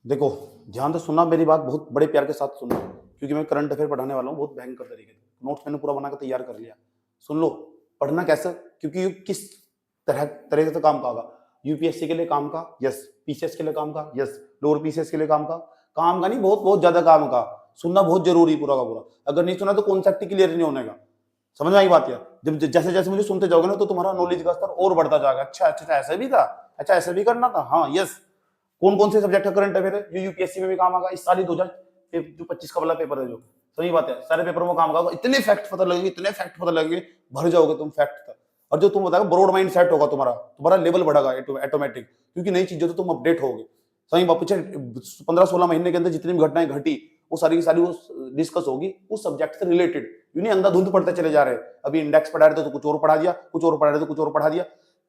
देखो, ध्यान से सुनना मेरी बात, बहुत बड़े प्यार के साथ सुनना, क्योंकि मैं करंट अफेयर पढ़ाने वाला हूँ बहुत भयंकर तरीके से। नोट्स मैंने पूरा बना के तैयार कर लिया। सुन लो, पढ़ना कैसे, क्योंकि ये किस तरह से काम का आएगा। यूपीएससी के लिए काम का, यस। पीसीएस के लिए काम का, यस। लोअर पीसीएस के लिए काम का नहीं, बहुत बहुत ज्यादा काम का। सुनना बहुत जरूरी पूरा का पूरा। अगर नहीं सुना तो कॉन्सेप्ट क्लियर नहीं होने का। समझ में आई बात? या जब जैसे जैसे मुझे सुनते जाओगे ना, तो तुम्हारा नॉलेज का स्तर और बढ़ता जाएगा। अच्छा अच्छा अच्छा, ऐसा भी था, अच्छा ऐसा भी करना था, हाँ यस। कौन कौन से सब्जेक्ट का करंट अफेयर है जो यूपीएससी में भी काम आएगा इस साल ही 2025 का वाला पेपर है जो। सही बात है, सारे पेपर में काम आएगा। इतने फैक्ट पता लगेंगे, इतने फैक्ट पता लगेंगे, भर जाओगे तुम फैक्ट तक। और जो तुम बताओगे ब्रॉड माइंड सेट होगा तुम्हारा, तुम्हारा लेवल बढ़ेगा ऑटोमेटिक, क्योंकि नई चीजों से तुम अपडेट होगे। सही बात, पिछले 15-16 महीने के अंदर जितनी भी घटनाएं घटी, वो सारी की सारी वो डिस्कस होगी उस सब्जेक्ट से रिलेटेड। यूं नहीं अंधाधुंध पढ़ते चले जा रहे। अभी इंडेक्स पढ़ा रहे थे तो कुछ और पढ़ा दिया, कुछ और पढ़ा रहे थे कुछ और पढ़ा दिया।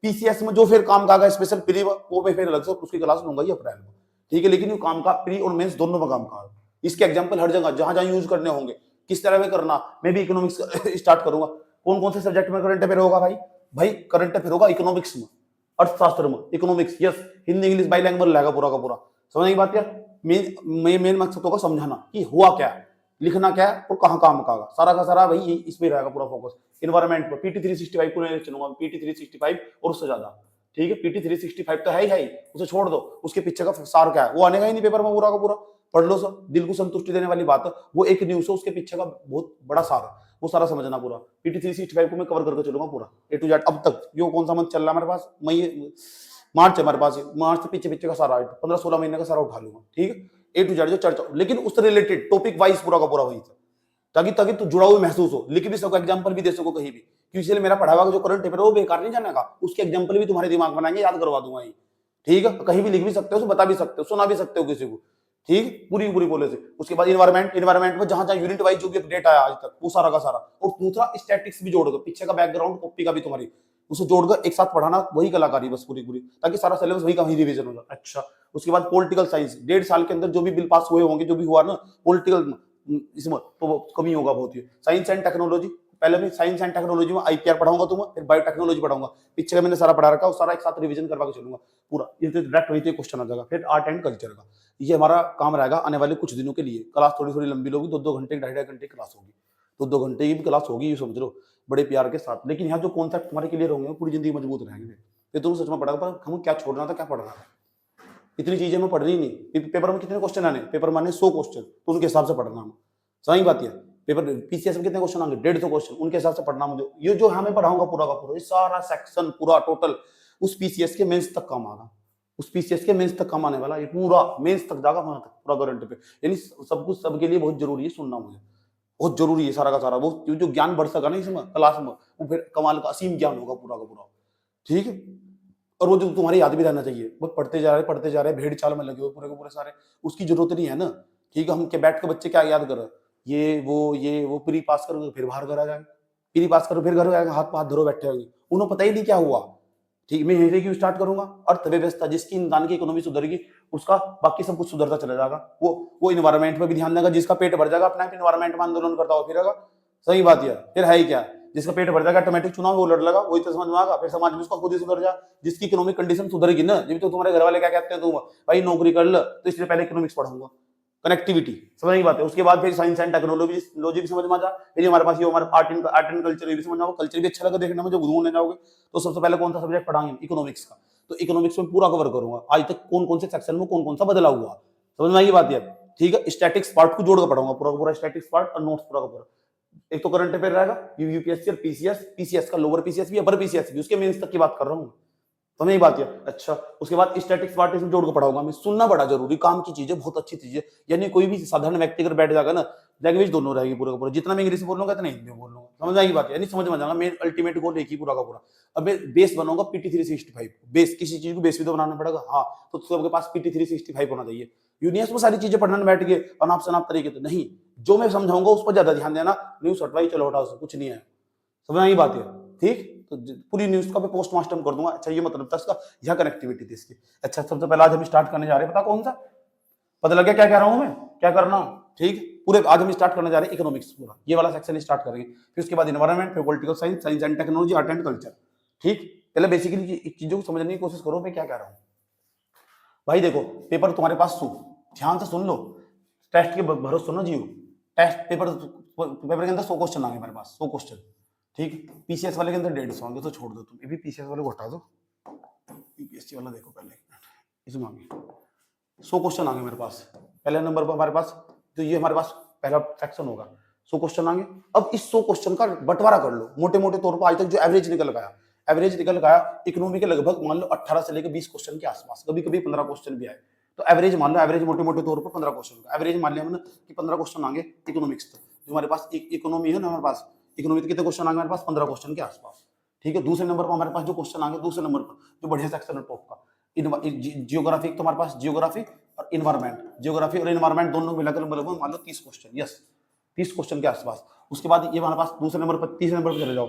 पीसीएस में जो फिर काम का स्पेशल प्री, वो मैं फिर अलग से उसकी क्लास लूंगा ही अप्रैल में, ठीक है। लेकिन ये काम का प्री और मेंस दोनों में काम का, इसके एग्जांपल हर जगह जहां जहां यूज करने होंगे, किस तरह में करना। मैं भी इकोनॉमिक्स स्टार्ट करूंगा। कौन कौन से सब्जेक्ट में करंट अफेयर होगा भाई? भाई करंट अफेयर होगा इकोनॉमिक्स में, अर्थशास्त्र में, इकोनॉमिक्स, यस। हिंदी इंग्लिश बाइलैंग्वेज रहेगा पूरा का पूरा। समझ नहीं बात? यार मेन मकसद होगा समझाना कि हुआ क्या है, लिखना क्या है और कहाँ काम का सारा का सारा भाई इसमें रहेगा पूरा फोकस। इन्वायरमेंट पर पीटी 365 को नहीं चलूंगा, पीटी 365 और उससे ज्यादा, ठीक है। पीटी 365 तो है ही, उसे छोड़ दो। उसके पीछे का सार क्या है वो आने का ही नहीं पेपर में पूरा का पूरा। पढ़ लो सब, दिल को संतुष्टि देने वाली बात है वो। एक न्यूज है, उसके पीछे का बहुत बड़ा सार है, वो सारा समझना पूरा। पीटी 365 को मैं कवर करके चलूंगा पूरा ए टू जेड। अब तक यो कौन सा मंथ चल रहा है हमारे पास? मई मार्च है हमारे पास, मार्च से पीछे पीछे का सारा 15-16 महीने का सारा उठा लूंगा, ठीक है। ए टू जेड जो चर्चा, लेकिन उससे रिलेटेड टॉपिक वाइज पूरा का पूरा वही था, ताकि ताकि तू जुड़ा हुआ महसूस हो, लिख भी सको, एग्जांपल भी दे सको कहीं भी। क्योंकि इसलिए मेरा पढ़ा हुआ जो करंट अफेयर है वो बेकार नहीं जाने का, उसके एग्जांपल भी तुम्हारे दिमाग बनाएंगे, याद करवा दूंगा ये, ठीक है। कहीं भी लिख भी सकते हो, बता भी सकते हो, सुना भी सकते हो किसी को, ठीक, पूरी पूरी बोले से। उसके बाद इन्वायरमेंट में जहां जहां यूनिट वाइज जो भी अपडेट आया आज तक, वो सारा का सारा। और दूसरा स्टैटिक्स भी जोड़ दो, पीछे का बैकग्राउंड कॉपी का भी तुम्हारी, उसे जोड़कर एक साथ पढ़ाना, वही कलाकारी बस पूरी पूरी, ताकि सारा सिलेबस वही का वही रिवीजन होगा। अच्छा, उसके बाद पॉलिटिकल साइंस, 1.5 साल के अंदर जो भी बिल पास हुए होंगे, जो भी हुआ ना पॉलिटिकल, इसमें तो कमी होगा बहुत ही। साइंस एंड टेक्नोलॉजी, पहले मैं साइंस एंड टेक्नोलॉजी में आईपीआर पढ़ाऊंगा तुम्हें, फिर बायोटेक्नोलॉजी पढ़ाऊंगा। पीछे का मैंने सारा पढ़ा रखा है, सारा एक साथ रिवीजन करवा के चलूंगा पूरा। ये डायरेक्ट वही क्वेश्चन आ जाएगा। फिर आर्ट एंड कल्चर का ये हमारा काम रहेगा आने वाले कुछ दिनों के लिए। क्लास थोड़ी थोड़ी लंबी होगी, 2-2 घंटे 2.5 घंटे क्लास होगी, 2-2 घंटे की भी क्लास होगी, ये समझ लो, बड़े प्यार के साथ। लेकिन यहाँ जो कॉन्सेप्ट तुम्हारे क्लियर होंगे पूरी जिंदगी मजबूत रहेंगे। ये तुम सच में पढ़ा, पर हम क्या छोड़ना था, क्या पढ़ना था, इतनी चीजें हमें पढ़नी नहीं। पेपर में कितने क्वेश्चन आने, पेपर में आने 100 क्वेश्चन, तो उनके हिसाब से पढ़ना। सही बात है। पेपर पीसीएस में कितने क्वेश्चन आएंगे? 150 क्वेश्चन, उनके हिसाब से पढ़ना मुझे। ये जो हमें पढ़ाऊंगा पूरा का पूरा, ये सारा सेक्शन पूरा टोटल उस पीसीएस के मेंस तक काम आएगा, उस पीसीएस के मेंस तक काम आने वाला, ये पूरा मेंस तक जाएगा, वहां तक पूरा गारंटी पे। यानी सब कुछ सबके लिए बहुत जरूरी है सुनना, मुझे बहुत जरूरी है सारा का सारा। वो जो ज्ञान बढ़ सका ना इसमें क्लास में, वो फिर कमाल का असीम ज्ञान होगा पूरा का पूरा, ठीक है। और वो जो तुम्हारी याद भी रहना चाहिए, वो पढ़ते जा रहे भेड़ चाल में लगे हुए पूरे के पूरे सारे, उसकी जरूरत नहीं है ना, ठीक है। हम क्या बैठ के बच्चे क्या याद कर रहे हैं, ये वो प्री पास करोगे फिर बाहर घर आ जाएंगे, प्री पास करो फिर घर आएगा, हाथ पाथ धरो बैठे होंगे, उन्हें पता ही नहीं क्या हुआ, ठीक। मैं यही क्यों स्टार्ट करूंगा, अर्थव्यवस्था, जिसकी इंसान की इकोनॉमी सुधरेगी उसका बाकी सब कुछ सुधरता चला जाएगा। वो इन्वायरमेंट पे भी ध्यान देगा, जिसका पेट भर जाएगा अपना इन्वायरमेंट में आंदोलन करता हुआ फिरेगा। सही बात है, फिर है ही क्या, जिसका पेट भर जाएगा ऑटोमेटिक चुनाव वो लड़ लगा, वही तो समझ में आएगा। फिर समाज में उसका खुद ही सुधर जा, जिसकी इकोनॉमिक कंडीशन सुधरेगी ना। जब तो तुम्हारे घर वाले क्या कहते हैं, तुम भाई नौकरी कर लो, तो इसलिए पहले इकोनॉमिक्स पढ़ाऊंगा, कनेक्टिविटी, समझ बात है। उसके बाद फिर साइंस एंड टेक्नोलॉजी भी समझ में आ जा। फिर हमारे पास ये हमारा आर्ट एंड कल्चर भी समझ आओ, कल्चर भी अच्छा लगा देखने में, जब घूमने जाओगे तो सबसे पहले कौन सा सब्जेक्ट पढ़ाएंगे, इकोनॉमिक्स का। तो इकोनॉमिक्स में पूरा कवर करूंगा आज तक कौन कौन से सेक्शन में कौन कौन सा बदलाव हुआ, समझ में आई बात है, ठीक है। स्टैटिक्स पार्ट को जोड़कर पढ़ाऊंगा पूरा पूरा, स्टैटिक्स पार्ट और नोट्स पूरा का पूरा। एक तो करंट अफेयर रहेगा, यूपीएससी और पीसीएस का लोअर पीसीएस भी, अपर पीसीएस भी, उसके मेंस तक की बात कर रहा हूँ, समझ नहीं बात है। अच्छा, उसके बाद स्टैटिक्स पार्ट इसमें जोड़ कर पढ़ाऊंगा मैं। सुनना बड़ा जरूरी, काम की चीज है, बहुत अच्छी चीज है। यानी कोई भी साधारण व्यक्ति अगर बैठ जाएगा ना, लैंग्वेज दोनों रहेगी पूरा का पूरा, जितना मैं इंग्लिश बोलूंगा इतना हिंदी में बोलूंगा, समझ आएगी बात है। यानी समझ में जाएगा, मैं अल्टीमेट गोल एक ही पूरा का पूरा। अब मैं बेस बनाऊंगा पीटी 365, बेस, किसी चीज को बेस भी तो बनाना पड़ेगा, हाँ। तो सबके पास पीटी 365 होना चाहिए। यूनियस में सारी चीजें पढ़ने में बैठ गए अनाप शनाप तरीके तो नहीं, जो मैं समझाऊंगा उस पर ज्यादा ध्यान देना। न्यूज हटवाई चलो हटाओ, कुछ नहीं है, समझ आई बात है, ठीक। तो पूरी न्यूज का मैं पोस्ट मास्टर कर दूंगा। अच्छा, ये मतलब था इसका, यह कनेक्टिविटी थी इसकी। अच्छा, सबसे पहले आज हम स्टार्ट करने जा रहे हैं, पता कौन सा, पता लग गया क्या कह रहा हूं मैं, क्या करना, ठीक। पूरे आज हम स्टार्ट करने जा रहे हैं इकोनॉमिक्स, पूरा ये वाला सेक्शन स्टार्ट करेंगे। फिर उसके बाद इन्वायरमेंट, फिर political science, science and technology, art and culture, ठीक। पहले बेसिकली चीजों को समझने की कोशिश करो मैं क्या कह रहा हूं। भाई देखो, पेपर तुम्हारे पास ध्यान से सुन लो, टेस्ट के भरोसे सुनो जियो, टेस्ट पेपर पेपर के अंदर 100 क्वेश्चन आएंगे मेरे पास, 100 क्वेश्चन, ठीक। पीसीएस वाले के अंदर 150 आएंगे, तो छोड़ दो तुम, ये भी पीसीएस वाले को हटा दो, यूपीएससी वाला देखो पहले, इसमें आगे 100 क्वेश्चन आएंगे मेरे पास, पहले नंबर पर हमारे पास, तो ये हमारे पास पहला सेक्शन होगा, 100 क्वेश्चन आएंगे। अब इस 100 क्वेश्चन का बंटवारा कर लो मोटे मोटे तौर पर, आज तक जो एवरेज निकल गया, एवरेज निकल गया इकोनॉमी के लगभग मान लो 18 से लेकर 20 क्वेश्चन के आसपास, कभी कभी 15 क्वेश्चन भी आए, तो एवरेज मान लो, एवरेज मोटे मोटे तौर पर 15 क्वेश्चन का एवरेज मान लिया हमने कि 15 क्वेश्चन आएंगे इकोनॉमिक्स, जो हमारे पास इकोनॉमी है ना, हमारे पास इकोनॉमी के कितने क्वेश्चन आएंगे हमारे पास, 15 क्वेश्चन के आसपास, ठीक है। दूसरे नंबर पर हमारे पास जो क्वेश्चन आएंगे, दूसरे नंबर पर जो बढ़िया सेक्शन है टॉप का, जियोग्राफी, तो हमारे पास जियोग्राफी और इन्वायरमेंट, जियोग्राफी और इन्वायरमेंट दोनों मिलाकर लगभग मान लो 30 क्वेश्चन, यस 30 क्वेश्चन के आसपास। उसके बाद ये हमारे पास दूसरे नंबर पर, तीसरे नंबर पर चले जाओ,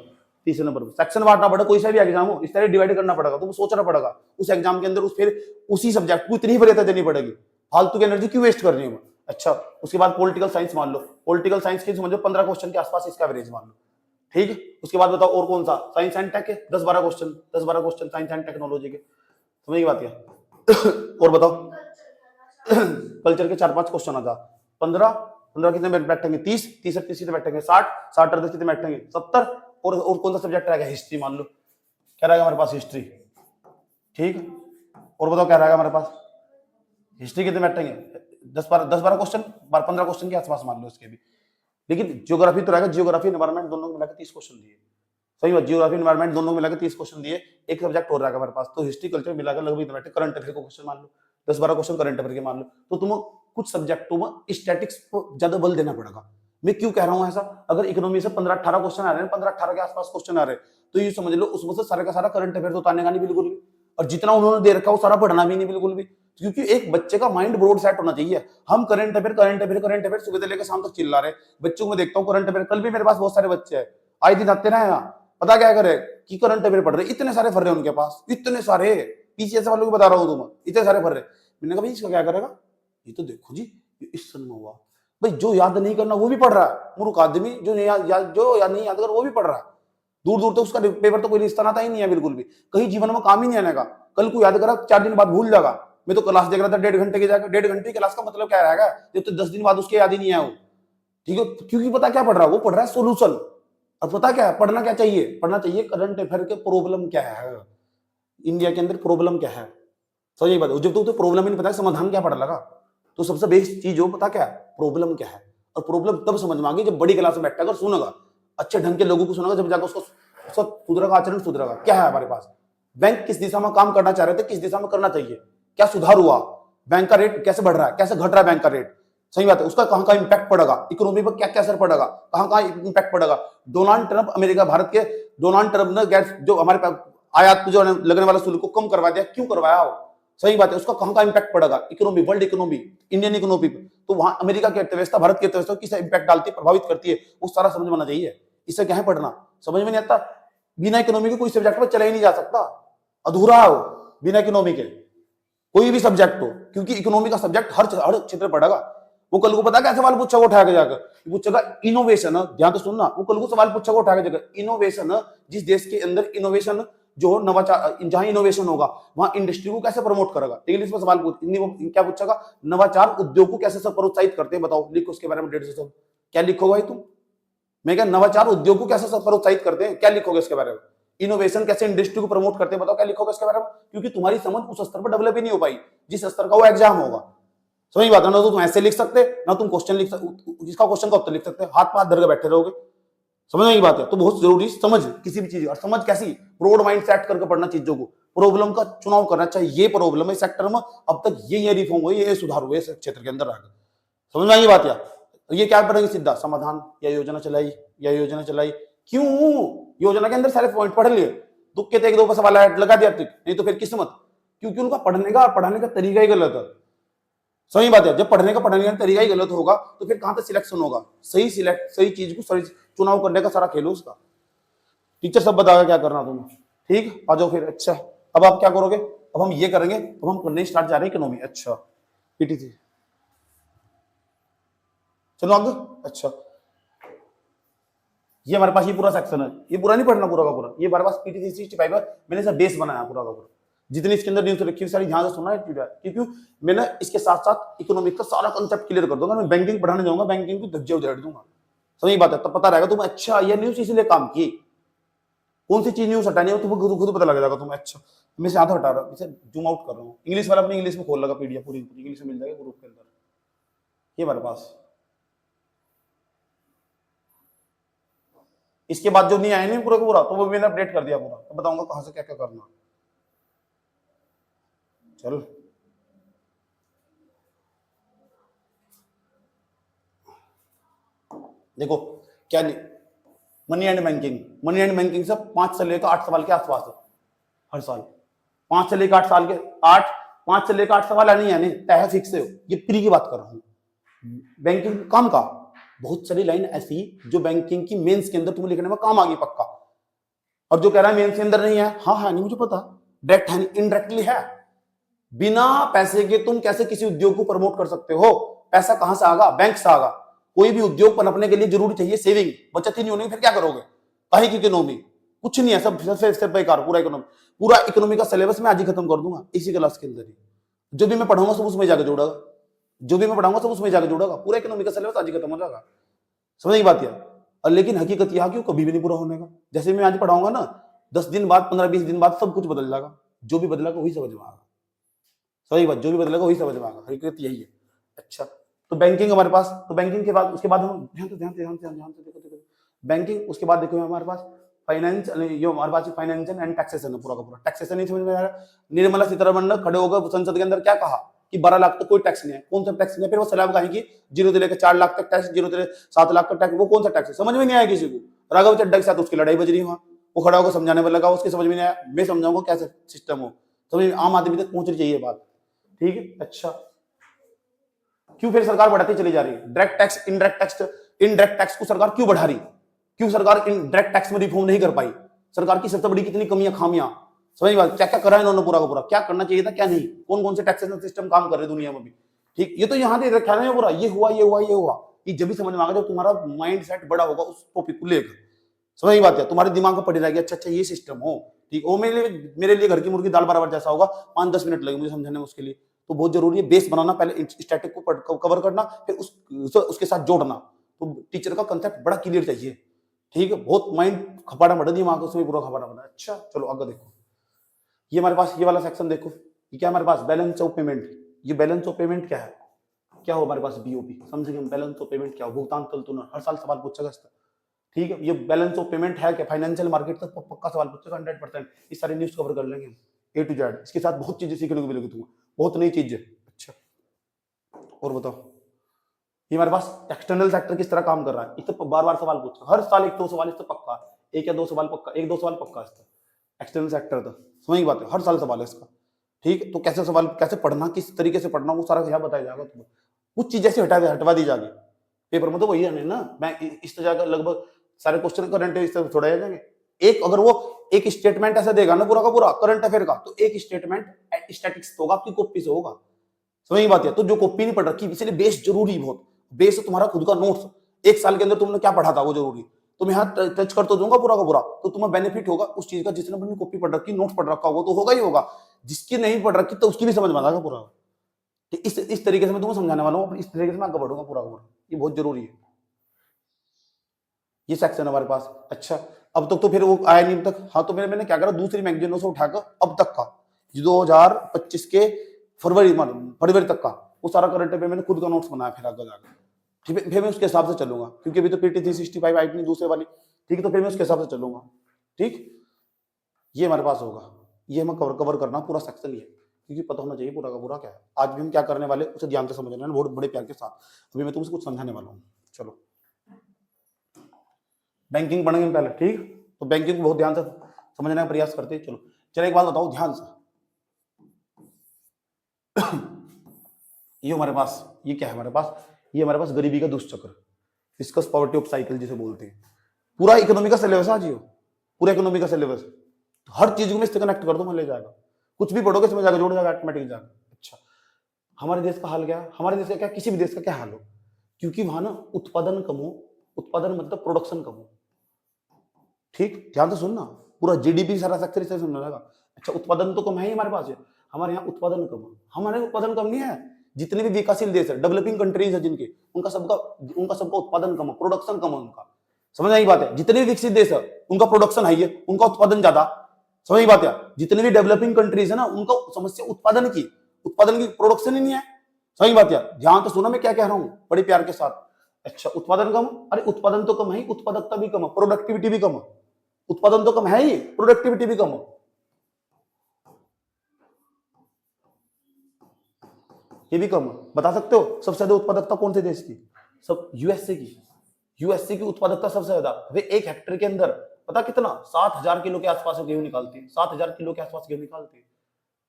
तीसरे नंबर पर सेक्शन बांटना पड़ेगा, कोई सा भी एग्जाम हो इस तरह डिवाइड करना पड़ेगा, तुमको सोचना पड़ेगा उस एग्जाम के अंदर, उस फिर उसी सब्जेक्ट को इतनी वरीयता देनी पड़ेगी, फालतू की एनर्जी क्यों वेस्ट करनी है। अच्छा, उसके बाद पॉलिटिकल साइंस मान लो, पॉलिटिकल साइंस की समझो 15 क्वेश्चन के आसपास इसका एवरेज मान लो, ठीक। उसके बाद बताओ और कौन सा, साइंस एंड टेक है, 10-12 question, 10-12 question science and technology के, समझ की बात क्या। और बताओ कल्चर के 4-5 क्वेश्चन आता, 15 कितने बैठेंगे, 30 कितने बैठेंगे, 60 कितने बैठेंगे, 70। और कौन सा सब्जेक्ट रहेगा, हिस्ट्री मान लो, क्या रहेगा हमारे पास, हिस्ट्री, ठीक। और बताओ क्या रहेगा हमारे पास, हिस्ट्री कितने बैठेंगे, 10-12 क्वेश्चन, 15 क्वेश्चन के आसपास मान लो इसके भी। लेकिन ज्योग्राफी तो रहेगा, ज्योग्राफी एनवायरमेंट दोनों को मिलाकर 30 क्वेश्चन दिए, सही बात, ज्योग्राफी एनवायरमेंट दोनों को मिलाकर 30 क्वेश्चन दिए, एक सब्जेक्ट और रहेगा हमारे पास, तो हिस्ट्री कल्चर मिलाकर लगभग बैठे, करंट अफेयर को क्वेश्चन मान लो 10-12 क्वेश्चन करंट अफेयर के मान लो, तो तुम कुछ सब्जेक्टों में स्टैटिक्स को ज्यादा बल देना पड़ेगा। मैं क्यों कह रहा हूं ऐसा, अगर इकोनॉमी से 15-18 क्वेश्चन आ रहे हैं, 15-18 के आसपास क्वेश्चन आ रहे हैं, तो ये समझ लो उसमें से सारा का सारा करंट अफेयर तो उतारने का नहीं बिल्कुल भी, और जितना उन्होंने दे रखा है वो सारा पढ़ना भी नहीं बिल्कुल भी, क्योंकि एक बच्चे का माइंड ब्रॉड सेट होना चाहिए। हम करंट अफेयर सुबह से लेकर शाम तक चिल्ला रहे, बच्चों को देखता हूँ करंट अफेयर, कल भी मेरे पास बहुत सारे बच्चे हैं, आए दिन आते ना यहाँ, पता क्या करे कि करंट अफेयर पढ़ रहे, इतने सारे फर रहे उनके पास, इतने सारे, पीसीएस वालों को बता रहा हूँ तुम, इतने सारे फर रहे। मैंने कहा भाई इसका क्या करेगा, ये तो देखो जी इस सन में हुआ, भाई जो याद नहीं करना वो भी पढ़ रहा है, मूर्ख आदमी, जो नहीं याद कर वो भी पढ़ रहा है, दूर दूर तक उसका पेपर तो कोई रिश्ता नाता ही नहीं है बिल्कुल भी, कहीं जीवन में काम ही नहीं आने का, कल को याद करा 4 दिन बाद भूल जाएगा। मैं तो क्लास देख रहा था 1.5 घंटे की जाकर, 1.5 घंटे की क्लास का मतलब क्या रहेगा, जब तो 10 दिन बाद उसके याद ही नहीं आया वो, ठीक है, क्योंकि पता क्या पढ़ रहा है, वो पढ़ रहा है सोल्यूशन। और पता क्या है पढ़ना क्या चाहिए, पढ़ना चाहिए करंट अफेयर के प्रॉब्लम क्या है, इंडिया के अंदर प्रॉब्लम क्या है, सही बात है। जब तो प्रॉब्लम ही नहीं पता समाधान क्या पढ़ लगा, तो सबसे बेस्ट चीज हो पता क्या है, प्रॉब्लम क्या है, और प्रॉब्लम तब समझ में आ गई जब बड़ी क्लास में बैठा कर सुनेगा, अच्छे ढंग के लोगों को सुनेगा, जब जाकर उसको सुधरेगा, आचरण सुधरेगा। क्या है हमारे पास, बैंक किस दिशा में काम करना चाह रहे थे, किस दिशा में करना चाहिए, क्या सुधार हुआ, बैंक का रेट कैसे बढ़ रहा है, कैसे घट रहा है बैंक का रेट, सही बात है, उसका कहां कहां इंपैक्ट पड़ेगा, इकोनॉमी पर क्या क्या असर पड़ेगा, कहां कहां इंपैक्ट पड़ेगा। डोनाल्ड ट्रंप अमेरिका भारत के डोनाल्ड ट्रंप ने गैस जो हमारे पास आयात जो लगने वाला शुल्क को कम करवा दिया, क्यों करवाया हो, सही बात है, उसका कहां का इंपैक्ट पड़ेगा, economy, world economy, Indian economy पे, तो वहां अमेरिका की अर्थव्यवस्था भारत की अर्थव्यवस्था किस इंपैक्ट डालती है, प्रभावित करती है, वो सारा समझ में आना चाहिए। इससे क्या है पढ़ना, समझ में नहीं आता, बिना इकोनॉमी के कोई सब्जेक्ट में चला ही नहीं जा सकता, अधूरा हो बिना इकोनॉमी के कोई भी सब्जेक्ट हो, क्योंकि इकोनॉमी का सब्जेक्ट हर क्षेत्र पढ़ेगा। वो कल को पता क्या सवाल पूछा उठा के जाकर, पूछेगा इनोवेशन, ध्यान तो सुनना, वो कल को सवाल पूछा उठा के जाकर, इनोवेशन, जिस देश के अंदर इनोवेशन जो नवाचार, जहां इनोवेशन होगा वहां इंडस्ट्री को कैसे प्रमोट करेगा, इंग्लिश में सवाल क्या पूछेगा, नवाचार उद्योग को कैसे सब प्रोत्साहित करते हैं, बताओ, लिखो उसके बारे में 150 शब्द, क्या लिखोगे भाई तुम, मैं क्या नवाचार उद्योग को कैसे सब प्रोत्साहित करते हैं, क्या लिखोगे इसके बारे में, इनोवेशन कैसे इंडस्ट्री को प्रमोट करते हैं, बताओ क्या लिखोगे इसके बारे में, क्योंकि तुम्हारी समझ उस स्तर पर डेवलप ही नहीं हो पाई जिस स्तर का वो एग्जाम होगा, समझ बात है ना, तो तुम ऐसे लिख सकते ना, तुम क्वेश्चन लिख सकते, जिसका क्वेश्चन का उत्तर लिख सकते, हाथ पाथ धर के बैठे रहोगे, समझने की बात है। तो बहुत जरूरी समझ किसी भी चीज, और समझ कैसी, ब्रॉड माइंड सेट करके पढ़ना चीजों को, प्रॉब्लम का चुनाव करना चाहिए, ये प्रॉब्लम है सेक्टर में, अब तक ये रिफॉर्म हुए, ये सुधार हुए इस क्षेत्र के अंदर आकर, समझ में आई बात या ये क्या पढ़ेंगे सीधा समाधान, या योजना चलाई, या योजना चलाई, क्यों योजना के अंदर सारे पॉइंट पढ़ लिए, दुख के एक दो सवाल लगा दिया टिक, नहीं तो फिर किस्मत, क्योंकि उनका पढ़ने का तरीका ही गलत है, सही बात है, जब पढ़ने का तरीका ही गलत होगा तो फिर कहां पे सिलेक्शन होगा, सही चीज को सही चुनाव करने का सारा खेल उसका, टीचर सब बताएगा क्या करना तुम्हें, ठीक, आ जाओ फिर। अच्छा अब आप क्या करोगे, अब हम ये करेंगे, अब हम करने स्टार्ट जा रहे हैं इकोनॉमी, अच्छा पीटीसी, चलो आगे। अच्छा ये हमारे पास ये पूरा सेक्शन है, ये पूरा नहीं पढ़ना पूरा का पूरा, ये हमारे पास पीटीसी 65 है, मैंने इसे बेस बनाया पूरा का पूरा, जितनी इसके अंदर न्यूज रखी हुई सारी ध्यान से सुनना है, क्योंकि मैंने इसके साथ साथ इकोनॉमिक का सारा कंसेप्ट क्लियर कर दूंगा। मैं बैंकिंग पढ़ाने जाऊंगा, बैंकिंग को धज्जे उधेड़ दूंगा, सही बात है। तब पता रहेगा तुम्हें, अच्छा ये न्यूज इसलिए काम की, कौन सी चीज न्यूज हटानी है तुम्हें खुद पता लग जाएगा तुम्हें। अच्छा मैं इसे हाथ हटा रहा हूँ, इसे जूम आउट कर रहा हूँ, इंग्लिश वाला अपनी इंग्लिश में खोल लगा, पीडीएफ पूरी इंग्लिश में मिल जाएगा ग्रुप के अंदर, ये हमारे पास। इसके बाद जो नहीं आए नहीं पूरा का पूरा, तो वो मैंने अपडेट कर दिया पूरा, तो बताऊंगा कहां से क्या क्या करना। चल देखो क्या नहीं, money and banking, money and banking से 5 से लेकर 8 सवाल के आसपास है हर साल। 5 से लेकर 8 साल के 5 से लेकर 8 सवाल आने यानी तय फिक्स हो, ये प्री की बात कर रहा हूँ। बैंकिंग काम का बहुत सारी लाइन ऐसी जो बैंकिंग की मेंस के अंदर तुम्हें लिखने में काम आ गई पक्का। और जो कह रहा है मेंस के अंदर नहीं है, हाँ हाँ नहीं मुझे पता, डायरेक्ट है इनडायरेक्टली है। बिना पैसे के तुम कैसे किसी उद्योग को प्रमोट कर सकते हो? पैसा कहां से आगा? बैंक से आगा। कोई भी उद्योग पनपने के लिए जरूरी चाहिए सेविंग, बचत ही नहीं होनी फिर क्या करोगे? कहीं की इकोनॉमी कुछ नहीं है, सब सिर्फ बेकार। पूरा इकोनॉमी का सिलेबस मैं आज ही खत्म कर दूंगा इसी क्लास के अंदर ही। जो भी मैं पढ़ाऊंगा सब उसमें जाकर जोड़ेगा, जो भी मैं पढ़ाऊंगा सब उसमें जाकर जोड़ेगा। पूरा इकोनॉमी का सिलेबस आज ही खत्म हो जाएगा, समझ बात है। और लेकिन हकीकत यह कि कभी भी नहीं पूरा होने का। जैसे मैं आज पढ़ाऊंगा ना, 10 दिन बाद 15-20 दिन बाद सब कुछ बदल जाएगा। जो भी बदलेगा वही समझ में आएगा, सही बात, जो भी बदलेगा वही समझ में आएगा, हकीकत यही है। अच्छा तो बैंकिंग हमारे पास, तो बैंकिंग के बाद उसके बाद हम ध्यान से देखो बैंकिंग। उसके बाद देखो हमारे पास फाइनेंस, ये हमारे पास फाइनेंशियल एंड टैक्सेशन है पूरा का पूरा। टैक्सेशन नहीं समझ में आ रहा, निर्मला सीतारमण ने खड़े होकर संसद के अंदर क्या कहा कि 12 लाख तक कोई टैक्स नहीं है। कौन सा टैक्स नहीं है? फिर वो सलाह कहेंगे 0 से लेकर 4 लाख तक टैक्स, 0 से 7 लाख तक टैक्स, वो कौन सा टैक्स है? समझ में नहीं आया किसी को। राघव चड्ढा के साथ उसकी लड़ाई बज रही है वहां, वो खड़ा होकर समझाने में लगा, उसके समझ में नहीं आया, मैं समझाऊंगा कैसे सिस्टम हो, समझ आम आदमी तक पहुंचनी चाहिए बात, ठीक है। अच्छा क्यों फिर सरकार बढ़ाती चली जा रही है? डायरेक्ट टैक्स, इनडायरेक्ट टैक्स को सरकार क्यों बढ़ा रही? क्यों सरकार डायरेक्ट टैक्स में रिफॉर्म नहीं कर पाई? सरकार की सबसे बड़ी कितनी कमियां खामियां, समझ बात, क्या क्या करा इन्होंने पूरा का पूरा, क्या करना चाहिए था क्या नहीं, कौन कौन से टैक्सेशन सिस्टम काम कर रहे दुनिया में भी, ठीक। ये तो यहाँ दे रखा है पूरा, ये हुआ ये हुआ ये हुआ, ये जब भी समझ में आएगा जब तुम्हारा माइंड सेट बड़ा होगा उस टॉपिक को लेकर, समझ बात है। तुम्हारे दिमाग में पड़ी रहेगी अच्छा अच्छा ये सिस्टम हो, ठीक। वो मेरे लिए घर की मुर्गी दाल बराबर जैसा होगा, 5-10 मिनट लगे मुझे समझाने में उसके लिए। तो बहुत जरूरी है बेस बनाना, पहले स्टैटिक को कवर करना, फिर उसके साथ जोड़ना। तो टीचर का कंसेप्ट बड़ा क्लियर चाहिए, ठीक है। बहुत माइंड खपाड़ा बढ़ दिमाग उसमें पूरा खपाड़ा बढ़ा। अच्छा चलो आगे देखो, ये हमारे पास ये वाला सेक्शन देखो, ये क्या हमारे पास बैलेंस ऑफ पेमेंट। ये बैलेंस ऑफ पेमेंट क्या है? क्या हो हमारे पास बीओपी, समझेंगे हम बैलेंस ऑफ पेमेंट क्या हो, भुगतान तलतुना, हर साल सवाल पूछेगा इसका, ठीक है। ये बैलेंस ऑफ पेमेंट है क्या? फाइनेंशियल मार्केट तक पक्का सवाल पूछेगा 100%। इस सारी न्यूज कवर कर लेंगे A to Z, इसके साथ बहुत चीजें सीखने को मिलेगी तुम्हें, बहुत नई चीजें। अच्छा और बताओ, ये हमारे पास एक्सटर्नल सेक्टर किस तरह काम कर रहा है, इस तो बार बार सवाल पूछेगा हर साल, 1-2 सवाल इस तो पक्का, 1 या 2 सवाल पक्का, 1-2 सवाल पक्का इसका एक्सटर्नल सेक्टर था, समझ बात है, हर साल सवाल है इसका, ठीक। तो कैसे सवाल, कैसे पढ़ना, किस तरीके से पढ़ना, वो सारा यहाँ बताया जाएगा तुम्हें। कुछ चीजें ऐसे हटवा दी जाएगी पेपर में, तो वही है ना, मैं इस तरह का लगभग सारे क्वेश्चन करंट इस तरह छोड़ाए जाएंगे। एक अगर वो एक स्टेटमेंट ऐसा देगा ना पूरा का पूरा करंट अफेयर का, तो एक स्टेटमेंट स्टैटिक्स होगा, आपकी कॉपी से होगा, समझ बात है। तो जो कॉपी नहीं पढ़ रखी, इसलिए बेस जरूरी, बहुत बेस तुम्हारा खुद का नोट्स, 1 साल के अंदर तुमने क्या पढ़ा था वो जरूरी, तुम यहाँ टच कर तो दूंगा पूरा का पूरा, तो तुम्हें बेनिफिट होगा उस चीज का। जिसने अपनी कॉपी पढ़ रखी, नोट्स पढ़ रखा होगा तो होगा ही होगा, जिसकी नहीं पढ़ रखी तो उसकी भी समझ में आएगा पूरा। इस तरीके से मैं तुम्हें समझाने वाला हूँ, इस तरीके से मैं आगे बढ़ूंगा पूरा का पूरा, ये बहुत जरूरी है ये सेक्शन हमारे पास। अच्छा अब तक तो फिर वो आया नहीं अब तक, हाँ तो मैंने क्या करा, दूसरी मैगजीनों से उठाकर अब तक का 2025 के फरवरी तक का वो सारा करंट अफेयर मैंने खुद का नोट्स बनाया, फिर आगे जाकर, ठीक है। फिर मैं उसके हिसाब से चलूंगा, क्योंकि अभी तो पीटी 365 आई नहीं दूसरे वाली, ठीक है। तो फिर मैं उसके हिसाब से चलूंगा, ठीक। ये हमारे पास होगा, ये हमें कवर करना पूरा सेक्शन ही है, क्योंकि पता होना चाहिए पूरा का पूरा क्या है। आज भी हम क्या करने वाले उसे ध्यान से समझना है, बहुत बड़े प्यार के साथ। अभी मैं तुमसे कुछ समझाने वाला हूँ। चलो बैंकिंग पढ़ेंगे पहले, ठीक। तो बैंकिंग को बहुत ध्यान से समझने का प्रयास करते हैं। चलो एक बात बताओ ध्यान से, ये हमारे पास, ये क्या है हमारे पास, ये हमारे पास गरीबी का दुष्चक्र, डिस्कस पॉवर्टी ऑफ साइकिल जिसे बोलते हैं। पूरा इकोनॉमी का सिलेबस आज ही हो, पूरा इकोनॉमी का सिलेबस, तो हर चीज को मैं इससे कनेक्ट कर दूं, मैं ले जाएगा, कुछ भी पढ़ोगे इसमें जाकर जोड़ जाएगा, ऑटोमेटिक जाएगा। अच्छा हमारे देश का हाल क्या है, हमारे देश का क्या, किसी भी देश का क्या हाल हो, क्योंकि वहां ना उत्पादन कम हो, उत्पादन मतलब प्रोडक्शन कम हो, ठीक। ध्यान से सुनना, पूरा जीडीपी सारा सेक्टर इससे समझ जाएगा। अच्छा, उत्पादन तो कम है ही हमारे पास है, हमारे यहाँ उत्पादन कम है। हमारे उत्पादन कम नहीं है, जितने भी विकासशील देश है, डेवलपिंग कंट्रीज है जिनके, उनका सबका उत्पादन कम है, प्रोडक्शन कम है उनका। समझ आई बात है? जितने भी विकसित देश है उनका प्रोडक्शन हाई है, उनका उत्पादन ज्यादा। समझ आई बात है? जितने भी डेवलपिंग कंट्रीज है ना, उनका समस्या उत्पादन की प्रोडक्शन ही नहीं है। समझ बात है? ध्यान तो सुनो मैं क्या कह रहा हूं बड़े प्यार के साथ। अच्छा, उत्पादन कम, अरे उत्पादन तो कम है ही, उत्पादकता भी कम है, प्रोडक्टिविटी भी कम है। उत्पादन तो कम है ही, प्रोडक्टिविटी भी कम है। ये भी कम है। बता सकते हो सबसे ज्यादा उत्पादकता कौन से देश की? सब यूएसए की। यूएसए की उत्पादकता सबसे ज्यादा। वे 1 हेक्टेयर के अंदर पता कितना, 7,000 किलो के आसपास गेहूं निकालते हैं। 7,000 किलो के आसपास गेहूं निकालते हैं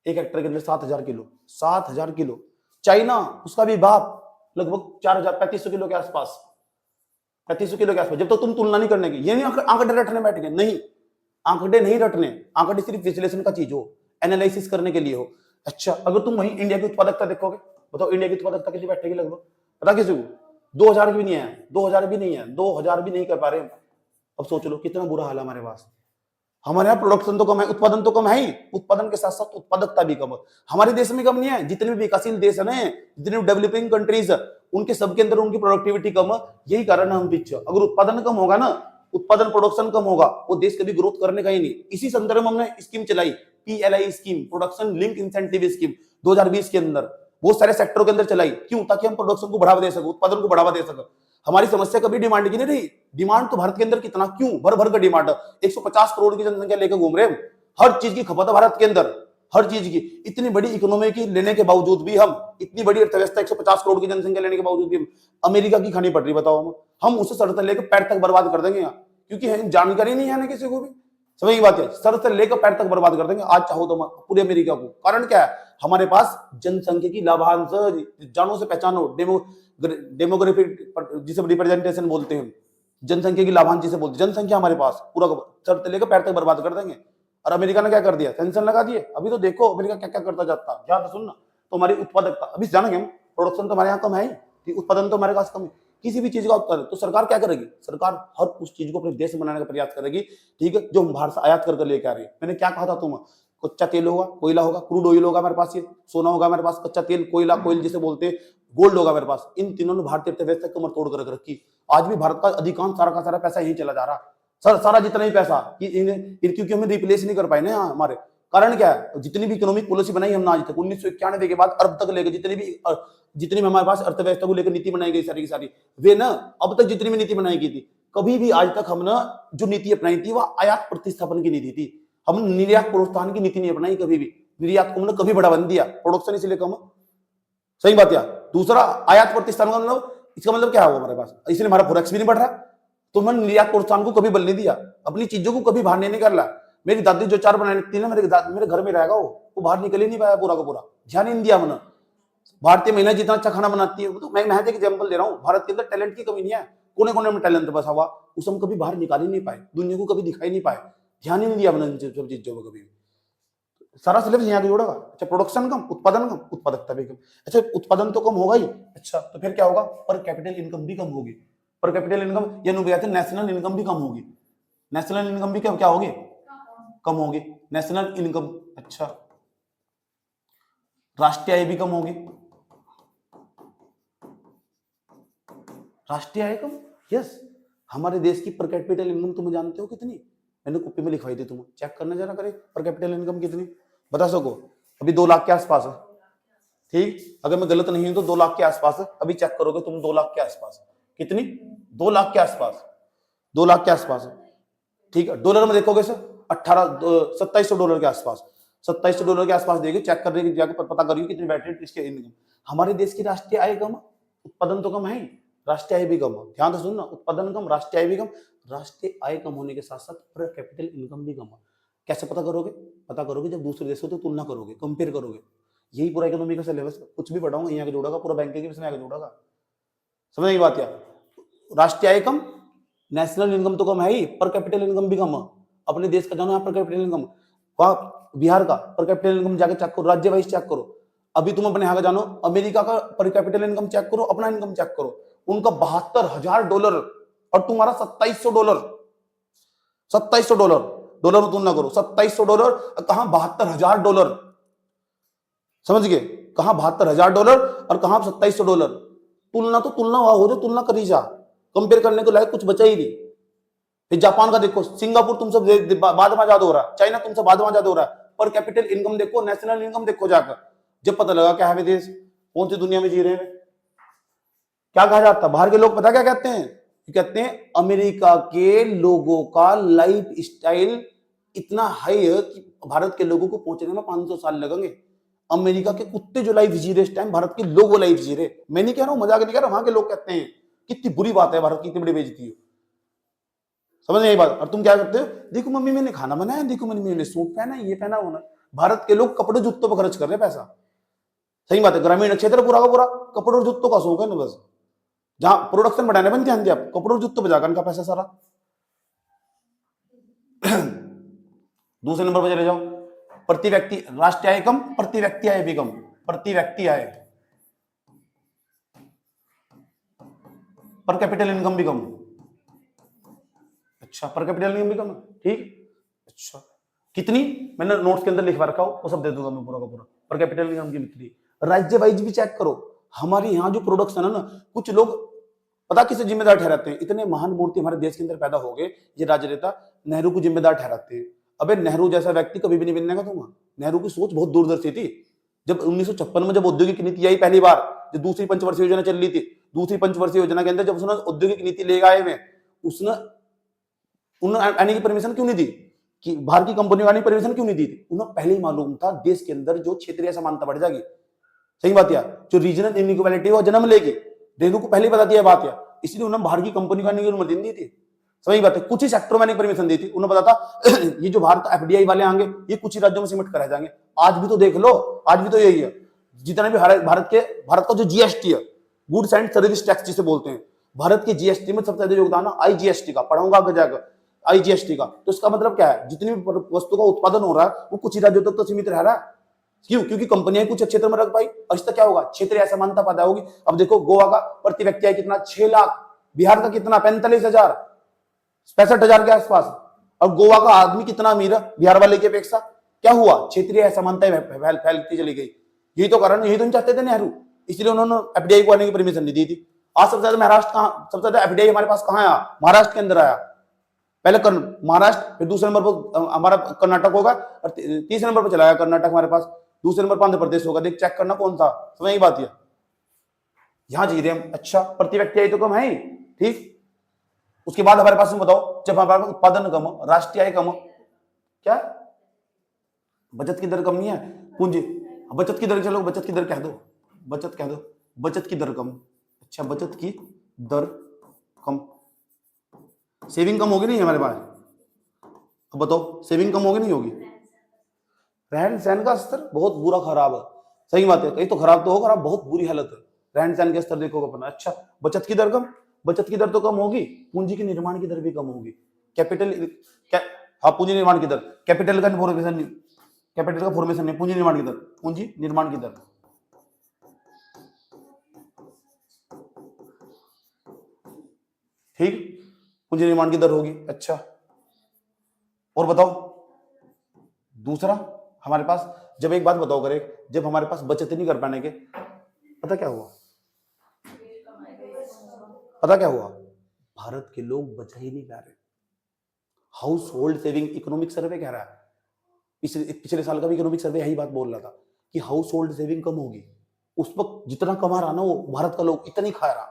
1 हेक्टेयर के अंदर। 7,000 किलो, 7,000 किलो। चाइना, उसका भी बाप, लगभग 4,000-3,500 किलो के आसपास, 3,500 किलो के आसपास। जब तक तुम तुलना नहीं करने की, ये नहीं आंकड़े रटने बैठ गए, नहीं, आंकड़े नहीं रटने। आंकड़े सिर्फ विश्लेषण का चीज हो, एनालिसिस करने के लिए हो। अच्छा, अगर तुम वहीं इंडिया की उत्पादकता देखोगे, बताओ इंडिया की उत्पादकता कितनी बैठेगी लगभग? पता किसी को? 2,000 भी नहीं है, 2,000 भी नहीं है, 2,000 भी नहीं कर पा रहे हम। अब सोच लो कितना बुरा हाल है हमारे पास। हमारे यहाँ प्रोडक्शन तो कम है, उत्पादन तो कम है ही, उत्पादन के साथ साथ उत्पादकता भी कम है। हमारे देश में कम नहीं है, जितने भी विकासशील देश है ना, जितने भी डेवलपिंग कंट्रीज है, उनके सबके अंदर उनकी प्रोडक्टिविटी कम है। यही कारण है हम पीछे। अगर उत्पादन कम होगा ना, उत्पादन प्रोडक्शन कम होगा, वो देश कभी ग्रोथ करने का ही नहीं। इसी संदर्भ में हमने स्कीम चलाई, PLI scheme, production link incentive scheme, 2020 के अंदर बहुत सारे सेक्टरों के अंदर चलाई। क्यों? ताकि हम प्रोडक्शन को बढ़ावा दे सके, उत्पादन को बढ़ावा दे सके। हमारी समस्या कभी डिमांड की नहीं रही। डिमांड तो भारत के अंदर कितना, क्यों भर भर का डिमांड है। 150 करोड़ की जनसंख्या लेकर घूम रहे हैं, हर चीज की खपत है भारत के अंदर, हर चीज की। इतनी बड़ी इकोनॉमी की लेने के बावजूद भी हम, इतनी बड़ी अर्थव्यवस्था, 150 करोड़ की जनसंख्या लेने के बावजूद भी अमेरिका की खानी पड़ रही। बताओ हम उसे सर से लेकर पैर तक बर्बाद कर देंगे यहाँ, क्योंकि जानकारी नहीं है ना किसी को भी। समझ की बात है? सर से लेकर पैर तक बर्बाद कर देंगे आज चाहो तो पूरे अमेरिका को। कारण क्या है? हमारे पास जनसंख्या की लाभांश, जानो से पहचानो, डेमोग्राफिक जिसे रिप्रेजेंटेशन बोलते हैं, जनसंख्या की लाभांश जिसे बोलते हैं, जनसंख्या हमारे पास पूरा सर से लेकर पैर तक बर्बाद कर देंगे। और अमेरिका ने क्या कर दिया? सेंसन लगा दिए। अभी तो देखो अमेरिका क्या क्या करता जाता है। ध्यान से सुनना। तो हमारी उत्पादकता अभी जानेंगे हम, प्रोडक्शन तो हमारे यहाँ कम है ही, उत्पादन तो हमारे पास कम है। किसी भी चीज का उत्पादन, तो सरकार क्या करेगी? सरकार हर उस चीज को अपने देश में बनाने का प्रयास करेगी, ठीक है, जो हम बाहर से आयात कर लेके आ रही है। मैंने क्या कहा था तुम्हें? कच्चा तेल होगा, कोयला होगा, क्रूड ऑयल होगा हमारे पास, ये सोना होगा हमारे पास, कच्चा तेल, कोयला, कोयल जिसे बोलते हैं, गोल्ड होगा मेरे पास। इन तीनों ने भारतीय अर्थव्यवस्था कमर तोड़ कर रख रखी। आज भी भारत का अधिकांश सारा का सारा पैसा यही चला जा रहा, सारा जितना ही पैसा, क्योंकि हमें रिप्लेस नहीं कर पाए ना यहाँ हमारे। कारण क्या है? जितनी भी इकोनॉमिक पॉलिसी बनाई हमने आज तक, 1991 के बाद अरब तक लेकर जितनी भी हमारे पास अर्थव्यवस्था को लेकर नीति बनाई गई सारी की सारी, वे ना अब तक जितनी भी नीति बनाई गई थी, कभी भी आज तक हमने जो नीति अपनाई थी वह आयात प्रतिस्थापन की नीति थी। हमने निर्यात प्रोत्साहन की नीति नहीं अपनाई कभी भी। निर्यात को हमने कभी बढ़ावा नहीं दिया, प्रोडक्शन इसलिए कम। सही बात है। दूसरा, आयात प्रतिस्थापन का मतलब, इसका मतलब क्या होगा हमारे पास, इसलिए हमारा फोरेक्स भी नहीं बढ़ रहा। तो हमने निर्यात प्रोत्साहन को कभी बल नहीं दिया, अपनी चीजों को कभी बाहर नहीं निकाला। मेरी दादी जो चार बनाने थी ना, मेरे घर में रहेगा, वो बाहर निकल ही नहीं पाया पूरा का पूरा, ध्यान ही नहीं दिया हमने। भारतीय महिला जितना अच्छा खाना बनाती है, तो मैं महज एक एग्जाम्पल दे रहा हूँ। भारत के अंदर टैलेंट की कमी नहीं है, कोने कोने में टैलेंट बसा हुआ, उसे हम कभी बाहर निकाल ही नहीं पाए, दुनिया को कभी दिखाई नहीं पाए, ध्यान ही नहीं दिया हमने सब चीजों को कभी। सारा सिलेबस यहाँ के जोड़ेगा। अच्छा, प्रोडक्शन कम, उत्पादन कम, उत्पादकता भी कम। अच्छा, उत्पादन तो कम होगा ही, अच्छा तो फिर क्या होगा? पर कैपिटल इनकम भी कम होगी। पर कैपिटल इनकम या नेशनल इनकम भी कम होगी। नेशनल इनकम भी क्या होगी? कम होगी नेशनल इनकम। अच्छा, राष्ट्रीय आय भी कम होगी। राष्ट्रीय आय कम, यस। हमारे देश की पर कैपिटल इनकम तुम जानते हो कितनी? मैंने कॉपी में लिखवाई थी, तुम चेक करना जरा करे, पर कैपिटल इनकम कितनी बता सको? अभी 2 लाख के आसपास है, ठीक, अगर मैं गलत नहीं हूं तो 2 लाख के आसपास है। अभी चेक करोगे तुम 2 लाख के आसपास। कितनी? 2 लाख के आसपास, 2 लाख के आसपास है, ठीक है। डॉलर में देखोगे सर, 2700 डॉलर के आसपास, 2700 डॉलर के आसपास देगी। चेक कर रही जाकर पता करिए कितनी बैटरी इसके इनकम। हमारे देश की राष्ट्रीय आय कम, उत्पादन तो कम है, राष्ट्रीय आय भी कम है। ध्यान से सुनना, उत्पादन कम, राष्ट्रीय आय भी कम। राष्ट्रीय आय कम होने के साथ साथ पर कैपिटल इनकम भी कम है। कैसे पता करोगे? पता करोगे जब दूसरे देशों तो तुलना करोगे, कंपेयर करोगे। यही पूरा इकोनॉमी का सिलेबस, कुछ भी पढ़ाऊंगा यहाँ के जोड़ेगा, पूरा बैंकिंग के इसमें आगे जोड़ेगा। समझ की बात? राष्ट्रीय आय कम, नेशनल इनकम तो कम है ही, पर कैपिटल इनकम भी कम है। अपने देश का जानो पर कैपिटल इनकम, बिहार का पर कैपिटल इनकम जाके चेक करो, राज्य वाइज चेक करो। अभी तुम अपने यहाँ का जानो, अमेरिका का पर कैपिटल इनकम चेक करो, अपना इनकम चेक करो। उनका $72,000 और तुम्हारा $2700। $2700 डॉलर में तुलना करो, $2700, कहां $72,000, समझ गए, कहां $72,000 और कहां $2700। तुलना तो तुलना हो जो तुलना करी जा, कंपेयर करने को लायक कुछ बचा ही नहीं। फिर जापान का देखो, सिंगापुर तुमसे बाद में आजाद हो रहा है, चाइना तुमसे बाद में आजाद हो रहा है, पर कैपिटल इनकम देखो, नेशनल इनकम देखो जाकर, जब पता लगा क्या है देश, कौन सी दुनिया में जी रहे हैं। क्या कहा जाता है बाहर के लोग, पता क्या कहते हैं, कहते हैं अमेरिका के लोगों का लाइफ स्टाइल इतना हाई है कि भारत के लोगों को पहुंचने में 500 साल लगेंगे। अमेरिका के कुत्ते जो लाइफ जी रहे इस टाइम, भारत के लोग वो लाइफ जी रहे। मैं नहीं कह रहा हूं, मजाक नहीं कह रहा, वहां के लोग कहते हैं कितनी बुरी बात है, भारत की इतनी बड़ी बेइज्जती है, समझ नहीं बात। और तुम क्या करते हो, देखो मम्मी मैंने खाना बनाया, देखो मम्मी मैंने सूट पहना, ये पहना होना। भारत के लोग कपड़े जूतों पर खर्च कर रहे पैसा, सही बात है। ग्रामीण क्षेत्र पूरा का पूरा कपड़ों और जूतों का शौक है ना, बस जहां प्रोडक्शन बढ़ाने पर ध्यान दिया, कपड़ों और जूतों पर जाकर इनका पैसा सारा। दूसरे नंबर पर चले जाओ, प्रति व्यक्ति राष्ट्रीय आय कम, प्रति व्यक्ति आय भी कम, प्रति व्यक्ति आय, पर कैपिटल इनकम भी कम। अच्छा, पर कैपिटल इनकम भी कम, ठीक। अच्छा कितनी, मैंने नोट्स के अंदर लिखवा रखा हो, वो सब दे दूंगा मैं पूरा का पूरा। पर कैपिटल इनकम की कितनी, राज्य वाइज भी चेक करो। हमारे यहाँ जो प्रोडक्शन है ना, कुछ लोग पता किसे जिम्मेदार ठहराते हैं, इतने महान मूर्ति हमारे देश के अंदर पैदा हो गए, ये राजनेता नेहरू को जिम्मेदार ठहराते हैं। अबे नेहरू जैसा व्यक्ति कभी भी नहीं बनने का तुम। नेहरू की सोच बहुत दूरदर्शी थी। जब 1956 में जब औद्योगिक नीति आई पहली बार, जो दूसरी पंचवर्षीय योजना चल रही थी, दूसरी पंचवर्षीय योजना के अंदर जब उसने औद्योगिक नीति ले आए में, उसने आने की परमिशन क्यों नहीं दी, कि बाहर की कंपनियों आने की परमिशन क्यों नहीं दी थी। उन्हें पहले ही मालूम था देश के अंदर जो क्षेत्रीय समानता बढ़ जाएगी, सही बात है, जो रीजनल इनइक्वालिटी वो जन्म लेगी, नेहरू को पहले बता दिया बात है, इसलिए उन्होंने बाहर की कंपनी का नहीं अनुमति दी थी, सही बात है। कुछ ही सेक्टरों में परमिशन दी थी, उन्हें पता था ये जो भारत एफडीआई वाले आएंगे ये कुछ ही राज्यों में सिमट कर रह जाएंगे। आज भी तो देख लो, आज भी तो यही है, जितना भी भारत का जो जीएसटी है, गुड्स एंड सर्विस टैक्स जिसे बोलते हैं, भारत के जीएसटी में सबसे ज्यादा योगदान है आईजीएसटी का, पढ़ाऊंगा आगे जाकर आईजीएसटी का। तो इसका मतलब क्या है, जितनी भी वस्तु का उत्पादन हो रहा है वो कुछ ही राज्यों तक तो सीमित रह रहा है। क्यों, क्योंकि कंपनियां कुछ क्षेत्र में रख पाई, और इससे क्या होगा, क्षेत्रीय असमानता पैदा होगी। अब देखो गोवा का प्रति व्यक्ति आय कितना, 6 लाख, बिहार का कितना 45,000, 65,000 के आसपास, और गोवा का आदमी कितना अमीर है बिहार वाले की अपेक्षा। क्या हुआ, क्षेत्रीय असमानता फैलती चली गई। यही तो कारण, यही तो चाहते थे नेहरू, इसलिए उन्होंने एफडीआई को आने की परमिशन नहीं दी थी। आज सबसे ज्यादा महाराष्ट्र कहां, सबसे ज्यादा एफडीआई हमारे पास कहां आया, महाराष्ट्र के अंदर आया। पहले महाराष्ट्र, फिर दूसरे नंबर पर हमारा कर्नाटक होगा, और तीसरे नंबर पर चला गया कर्नाटक हमारे पास, दूसरे नंबर पर आंध्र प्रदेश होगा। देख चेक करना कौन सा, समझ ही बात है, यहां जी रहे हम। अच्छा, प्रति व्यक्ति आय तो कम है ही, ठीक। उसके बाद हमारे पास बताओ, जब हमारे पास उत्पादन कम हो, राष्ट्रीय आय कम हो, क्या बचत की दर कम नहीं है, पूंजी, बचत की दर, चलो बचत की दर कह दो, बचत कह दो, बचत की दर कम। अच्छा, बचत की दर कम, सेविंग कम होगी नहीं हमारे पास। अब बताओ सेविंग कम होगी नहीं होगी, रहन सहन का स्तर बहुत बुरा खराब है, सही बात है, कहीं तो खराब तो हो, खराब बहुत बुरी हालत है, रहन सहन के स्तर देखो अपना। अच्छा, बचत की दर कम, बचत की दर तो कम होगी, पूंजी के निर्माण की दर भी कम होगी, कैपिटल हाँ पूंजी निर्माण की दर, कैपिटल का फॉर्मेशन नहीं, कैपिटल का फॉर्मेशन नहीं, पूंजी निर्माण की दर, पूंजी निर्माण की दर, ठीक, पूंजी निर्माण की दर होगी। अच्छा, और बताओ दूसरा हमारे पास, जब एक बात बताओ करे, जब हमारे पास बचत नहीं कर पाने के, पता क्या हुआ, पता क्या हुआ, भारत के लोग बचा ही नहीं पा रहे। House hold saving economic survey कह रहा है, पिछले साल का भी इकोनॉमिक सर्वे यही बात बोल रहा था कि हाउस होल्ड सेविंग कम होगी। उस वक्त जितना कमा रहा ना वो भारत का लोग इतना ही खा रहा,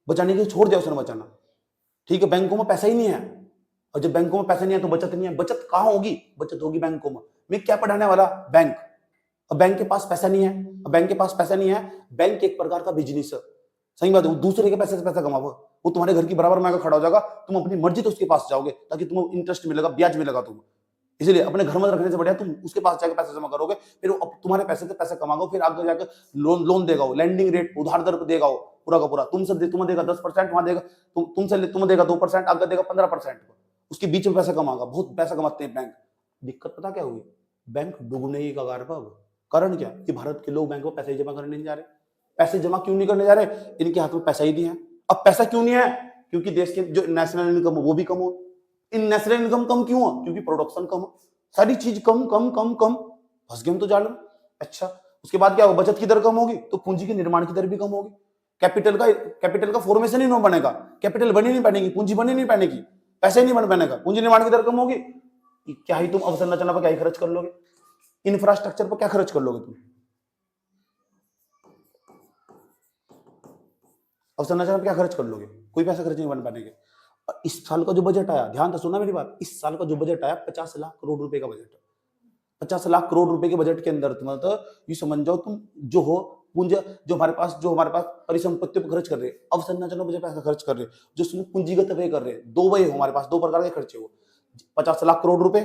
बचाने के लिए छोड़ दिया उसने बचाना, ठीक है। बैंकों में पैसा ही नहीं है, और जब बैंकों में पैसा नहीं है तो बचत नहीं है, बचत कहां होगी, बचत होगी बैंकों में। मैं क्या पढ़ाने वाला, बैंक, अब बैंक के पास पैसा नहीं है, अब बैंक के पास पैसा नहीं है, बैंक एक प्रकार का बिजनेस है, सही बात है, दूसरे के पैसे से पैसा कमाओ, वो तुम्हारे घर की बराबर में खड़ा हो जाएगा, तुम अपनी मर्जी तो उसके पास जाओगे ताकि तुम्हें इंटरेस्ट मिलेगा, ब्याज मिलेगा तुम्हें, इसलिए अपने घर में रखने से बढ़िया तुम उसके पास जाकर पैसे जमा करोगे, फिर अब तुम्हारे पैसे से पैसा कमाओगे, फिर आगे जाकर लोन देगा वो, लैंडिंग रेट उधार दर देगा वो पूरा का पूरा, तुमसे तुम्हें देगा 10%, वहां देगा तुमसे तुम्हें देगा 2%, आगे देगा 15%, उसके बीच में पैसा कमाएगा, बहुत पैसा कमाते हैं बैंक। दिक्कत पता क्या हुई, बैंक डूबने की कगार पर। कारण क्या, कि भारत के लोग बैंक में पैसे जमा करने नहीं जा रहे। पैसे जमा क्यों नहीं करने जा रहे, इनके हाथ में पैसा ही नहीं है। अब पैसा क्यों नहीं है, क्योंकि देश के जो नेशनल इनकम वो भी कम हो, इन नेशनल इनकम कम क्यों हुआ? क्योंकि प्रोडक्शन कम, सारी चीज कम कम कम कम, फंस गए हम तो जाल में। अच्छा, उसके बाद क्या होगा? बचत की दर कम होगी तो पूंजी के निर्माण की दर भी कम होगी, कैपिटल का फॉर्मेशन ही नहीं बनेगा, कैपिटल बनी नहीं पाएगी, पूंजी बनी नहीं पाएगी, पैसे नहीं बन पाएगा, पूंजी निर्माण की दर कम होगी, क्या ही तुम अवसंरचना पर क्या ही खर्च कर लोगे, इंफ्रास्ट्रक्चर पर क्या खर्च कर लोगे तुम? अवसंरचना पर क्या खर्च कर लोगे? कोई पैसा खर्च नहीं बन पाएंगे। इस साल का जो बजट आया, ध्यान से सुनना मेरी बात, इस साल का जो बजट आया 50 लाख करोड़ रुपए का बजट, 50 लाख करोड़ रुपए के बजट के अंदर तुम तो ये समझ जाओ, तुम जो हो पूंजी, जो हमारे पास परिसंपत्ति पर खर्च कर रहे हैं, अवसंरचना पर पैसा खर्च कर रहे हैं, जो पूंजीगत व्यय कर रहे हैं, दो व्यय हमारे पास, दो प्रकार के खर्चे हो, 50 लाख करोड़ रुपए,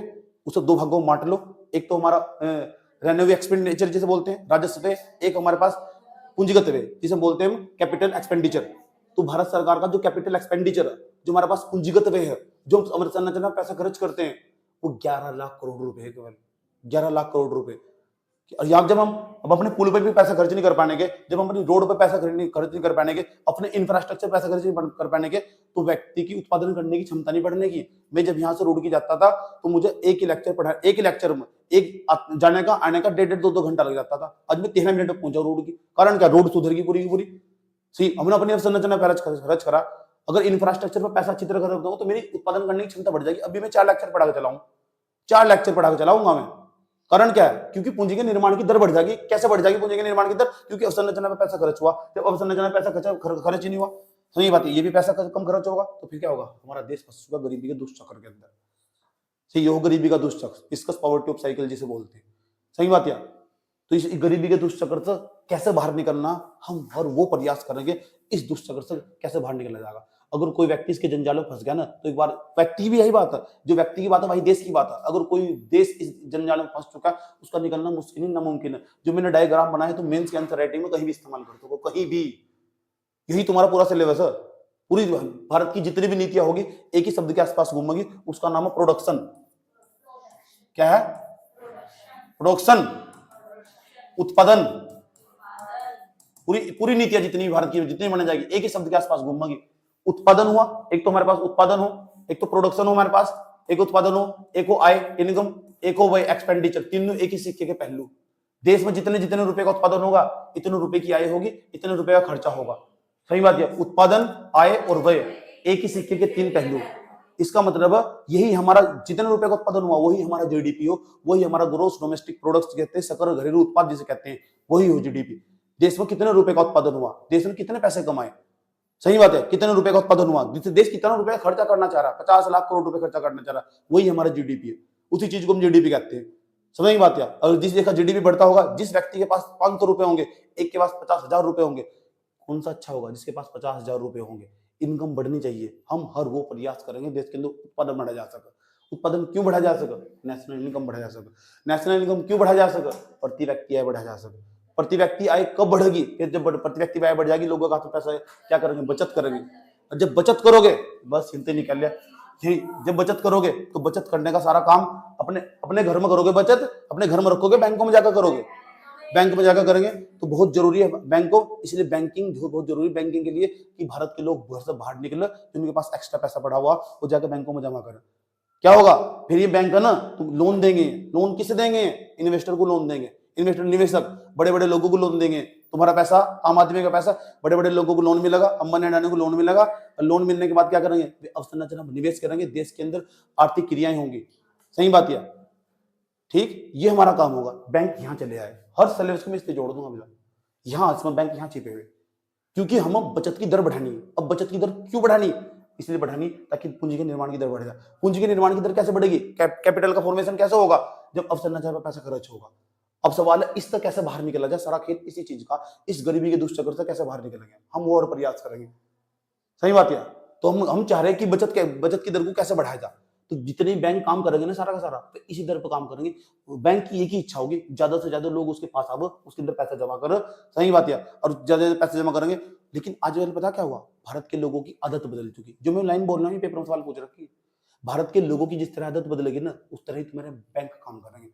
उसे दो भागों में बांट लो, एक तो हमारा रेवेन्यू एक्सपेंडिचर जिसे बोलते हैं, राजस्व, एक हमारे पास पूंजीगत व्यय जिसे बोलते हैं कैपिटल एक्सपेंडिचर। तो भारत सरकार का जो कैपिटल एक्सपेंडिचर है, जो हमारे पास पूंजीगत व्यय है, जो अवसंरचना पैसा खर्च करते हैं, वो 11 लाख करोड़ रुपए है, केवल 11 लाख करोड़ रुपए। और यहाँ जब हम अब अपने पुल पे भी पैसा खर्च नहीं कर पाएंगे, जब हम अपनी रोड पे पैसा खर्च नहीं कर पाएंगे, अपने इंफ्रास्ट्रक्चर पैसा खर्च नहीं कर पाएंगे, तो व्यक्ति की उत्पादन करने की क्षमता नहीं बढ़ने की। मैं जब यहाँ से रोड की जाता था तो मुझे एक ही लेक्चर में एक जाने का आने का 1.5-2 घंटा लग जाता था। आज मैं 13 मिनट में पहुंचा रोड की, कारण क्या? रोड सुधर गई पूरी की पूरी। सही, हमने अपनी अवसंरचना पे खर्च करा। अगर इंफ्रास्ट्रक्चर पर पैसा अच्छी तरह खर्च करूँ तो मेरी उत्पादन करने की क्षमता बढ़ जाएगी। अभी मैं 4 लेक्चर पढ़ा के चलाऊं, 4 लेक्चर पढ़ा के चलाऊंगा मैं, कारण क्या है? क्योंकि पूंजी के निर्माण की दर बढ़ जाएगी। कैसे बढ़ जाएगी पूंजी के निर्माण की दर? क्योंकि अवसंरचना पे पैसा खर्च हुआ। जब अवसंरचना पे पैसा खर्च ही नहीं हुआ, सही बात है, ये भी पैसा कम खर्च होगा, तो फिर क्या होगा? हमारा देश फंस चुका गरीबी के दुष्चक्र के अंदर। सही, ये हो गरीबी का दुष्चक्र, डिस्कस पॉवर्टी ऑफ साइकिल जिसे बोलते हैं। सही बात है। तो इस गरीबी के दुष्चक्र से कैसे बाहर निकलना, हम हर वो प्रयास करेंगे इस दुष्चक्र से कैसे बाहर निकला जाएगा। अगर कोई व्यक्ति इसके जंजाल में फंस गया ना, तो एक बार व्यक्ति की भी यही बात है, जो व्यक्ति की बात है वही देश की बात है। अगर कोई देश इस जंजाल में फंस चुका है, उसका निकलना मुश्किल ही नामुमकिन है। जो मैंने डायग्राम बनाया है तो मेंस के आंसर राइटिंग में कहीं भी इस्तेमाल कर सको, कहीं भी। यही तुम्हारा पूरा सिलेबस है। पूरी भारत की जितनी भी नीतियां होगी एक ही शब्द के आसपास घूमेगी, उसका नाम है प्रोडक्शन। क्या है? प्रोडक्शन, उत्पादन। पूरी नीतियां जितनी भारत की जितनी बन जाएगी एक ही शब्द के आसपास घूमेगी। उत्पादन हुआ, एक तो हमारे पास उत्पादन हो, एक तो प्रोडक्शन हो हमारे पास, एक उत्पादन हो, एक हो आय इनकम, एक हो वही एक्सपेंडिचर। तीनों एक ही सिक्के के पहलू। देश में जितने रुपए का उत्पादन होगा, इतने रुपए की आय होगी, इतने रुपए का खर्चा होगा। सही बात है। उत्पादन, आय और व्यय एक ही सिक्के के 3 पहलू। इसका मतलब यही हमारा जितने रुपए का उत्पादन हुआ वही हमारा जीडीपी हो, वही हमारा ग्रोस डोमेस्टिक प्रोडक्ट कहते हैं, सकल घरेलू उत्पाद जिसे कहते हैं, वही हो जीडीपी। देश में कितने रुपए का उत्पादन हुआ, देश ने कितने पैसे कमाए, सही बात है, कितने रुपए का उत्पादन हुआ, देश कितना रुपए खर्चा करना चाह रहा है, 50 लाख करोड़ रुपए खर्चा करना चाह रहा है, वही हमारा जीडीपी है। उसी चीज को हम जीडीपी कहते हैं। समझ में बात है। अगर जिस देखा जीडीपी बढ़ता होगा, जिस व्यक्ति के पास 500 रुपए होंगे, एक के पास 50,000 रुपए होंगे, कौन सा अच्छा होगा? जिसके पास 50,000 रुपए होंगे। इनकम बढ़नी चाहिए। हम हर वो प्रयास करेंगे देश के अंदर उत्पादन बढ़ा जा सके। उत्पादन क्यों बढ़ा जा सके? नेशनल इनकम बढ़ा जा सके। नेशनल इनकम क्यों बढ़ा जा सके? प्रति व्यक्ति आय बढ़ा जा सके। प्रति व्यक्ति आय कब बढ़ेगी? जब प्रति व्यक्ति आय बढ़ जाएगी, लोगों का तो पैसा क्या करेंगे? बचत करेंगे। और जब बचत करोगे, बस हिंते निकल लिया। यही, जब बचत करोगे तो बचत करने का सारा काम अपने घर में करोगे। बचत अपने घर में रखोगे, बैंकों में जाकर करोगे। बैंक में जाकर करेंगे तो बहुत जरूरी है बैंक को, इसलिए बैंकिंग बहुत जरूरी बैंकिंग के लिए कि भारत के लोग घर से बाहर निकले, जिनके पास एक्स्ट्रा पैसा पड़ा हुआ वो जाकर बैंकों में जमा करें। क्या होगा फिर? ये बैंक है ना, तो लोन देंगे। लोन किसे देंगे? इन्वेस्टर को लोन देंगे। इन्वेस्टर, निवेशक बड़े बड़े लोगों को लोन देंगे। तुम्हारा पैसा, आम आदमी का पैसा, बड़े बड़े लोगों को लोन मिलेगा, अंबानी अडानी को लोन मिलेगा। और लोन मिलने के बाद क्या करेंगे? अवसंरचना निवेश करेंगे, देश के अंदर आर्थिक क्रियाएं होंगी। सही बात है, ठीक। ये हमारा काम होगा। बैंक यहाँ चले आए, हर सिलेबस को मैं इसलिए जोड़ दूंगा भैया, यहाँ इसमें बैंक यहाँ छिपे हुए, क्योंकि हम बचत की दर बढ़ानी है। अब बचत की दर क्यों बढ़ानी? इसलिए बढ़ानी ताकि पूंजी के निर्माण की दर बढ़ जाए। पूंजी के निर्माण की दर कैसे बढ़ेगी? कैपिटल का फॉर्मेशन कैसे होगा? जब अवसंरचना पर पैसा खर्च होगा। अब सवाल है इससे कैसे बाहर निकला जाए? सारा खेल इसी चीज का, इस गरीबी के दुष्चक्र से कैसे बाहर निकलेंगे हम, वो और प्रयास करेंगे। सही बात है। तो हम चाह रहे हैं कि बचत की दर को कैसे बढ़ाया जाए। तो जितने बैंक काम करेंगे ना, सारा का सारा तो इसी दर पर काम करेंगे। बैंक की एक ही इच्छा होगी, ज्यादा से ज्यादा लोग उसके पास आवे, उसके अंदर पैसा जमा करें। सही बात है। और ज्यादा पैसे जमा करेंगे। लेकिन आज पता क्या हुआ? भारत के लोगों की आदत बदल चुकी। जो मैं लाइन बोल रहा हूँ, पेपर में सवाल पूछ रखी, भारत के लोगों की जिस तरह आदत बदलेगी ना, उस तरह ही तुम्हारे बैंक काम करेंगे।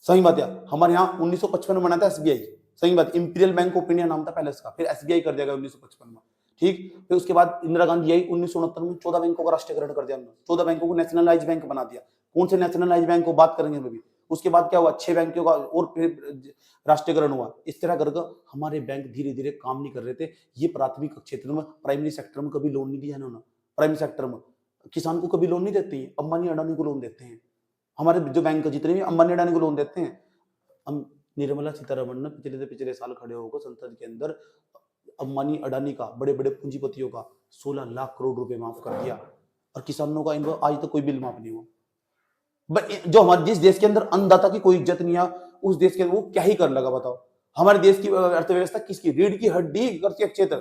सही बात है। हमारे यहाँ 1955 में बना था एसबीआई। सही बात, इंपीरियल बैंक ऑफ इंडिया नाम था पहले इसका, फिर एसबीआई कर दिया गया 1955 में। ठीक। फिर उसके बाद इंदिरा गांधी आई 1969 में, 14 बैंकों का राष्ट्रीयकरण कर दिया उन्होंने, 14 बैंकों को नेशनलाइज बैंक बना दिया। कौन से नेशनलाइज बैंक को बात करेंगे अभी। उसके बाद क्या हुआ, 6 बैंकों का और फिर राष्ट्रीयकरण हुआ। इस तरह करके हमारे बैंक धीरे धीरे काम नहीं कर रहे थे। ये प्राथमिक क्षेत्र में, प्राइमरी सेक्टर में कभी लोन नहीं दिया इन्होंने। प्राइमरी सेक्टर में किसान को कभी लोन नहीं देते हैं, अंबानी अडानी को लोन देते हैं। हमारे जो बैंक जितने भी अंबानी अडानी को लोन देते हैं। हम निर्मला सीतारमण ने पिछले साल खड़े होकर संसद के अंदर अंबानी अडानी का, बड़े बड़े पूंजीपतियों का 16 लाख करोड़ रुपए माफ कर दिया, और किसानों का इनको आज तक कोई बिल माफ नहीं हुआ। जो हमारे जिस देश के अंदर अन्नदाता की कोई इज्जत नहीं है, उस देश के वो क्या ही कर लगा बताओ। हमारे देश की अर्थव्यवस्था किसकी, रीढ़ की हड्डी कृषि क्षेत्र।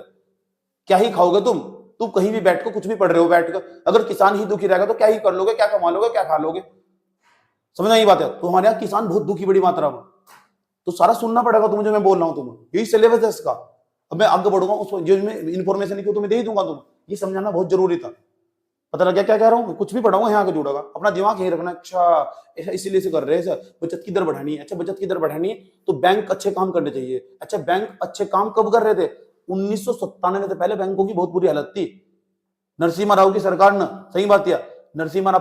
क्या ही खाओगे तुम कहीं भी बैठ कर कुछ भी पढ़ रहे हो बैठ कर, अगर किसान ही दुखी रहेगा तो क्या ही कर लोगे, क्या कमा लोगे, क्या खा लोगे। समझ नहीं बात है। तो हमारे यहाँ किसान बहुत दुखी बड़ी मात्रा में, तो सारा सुनना पड़ेगा तुम्हें जो मैं बोल रहा हूँ। तुम्हें यही सिलेबस है इसका। अब मैं आगे बढ़ूंगा, उस जो इन्फॉर्मेशन लिखी तुम्हें दे ही दूंगा। तुम ये समझाना बहुत जरूरी था। पता लग गया क्या कह रहा हूँ। कुछ भी पढ़ाऊंगा यहाँ के जुड़ेगा, अपना दिमाग यही रखना। अच्छा इसीलिए से कर रहे हैं, बचत की दर बढ़ानी है। अच्छा बचत की दर बढ़ानी है तो बैंक अच्छे काम करने चाहिए। अच्छा बैंक अच्छे काम कब कर रहे थे, 1997 से पहले बैंकों की बहुत बुरी हालत थी। नरसिम्हा राव की सरकार ने, सही बात है, नरसिम्हा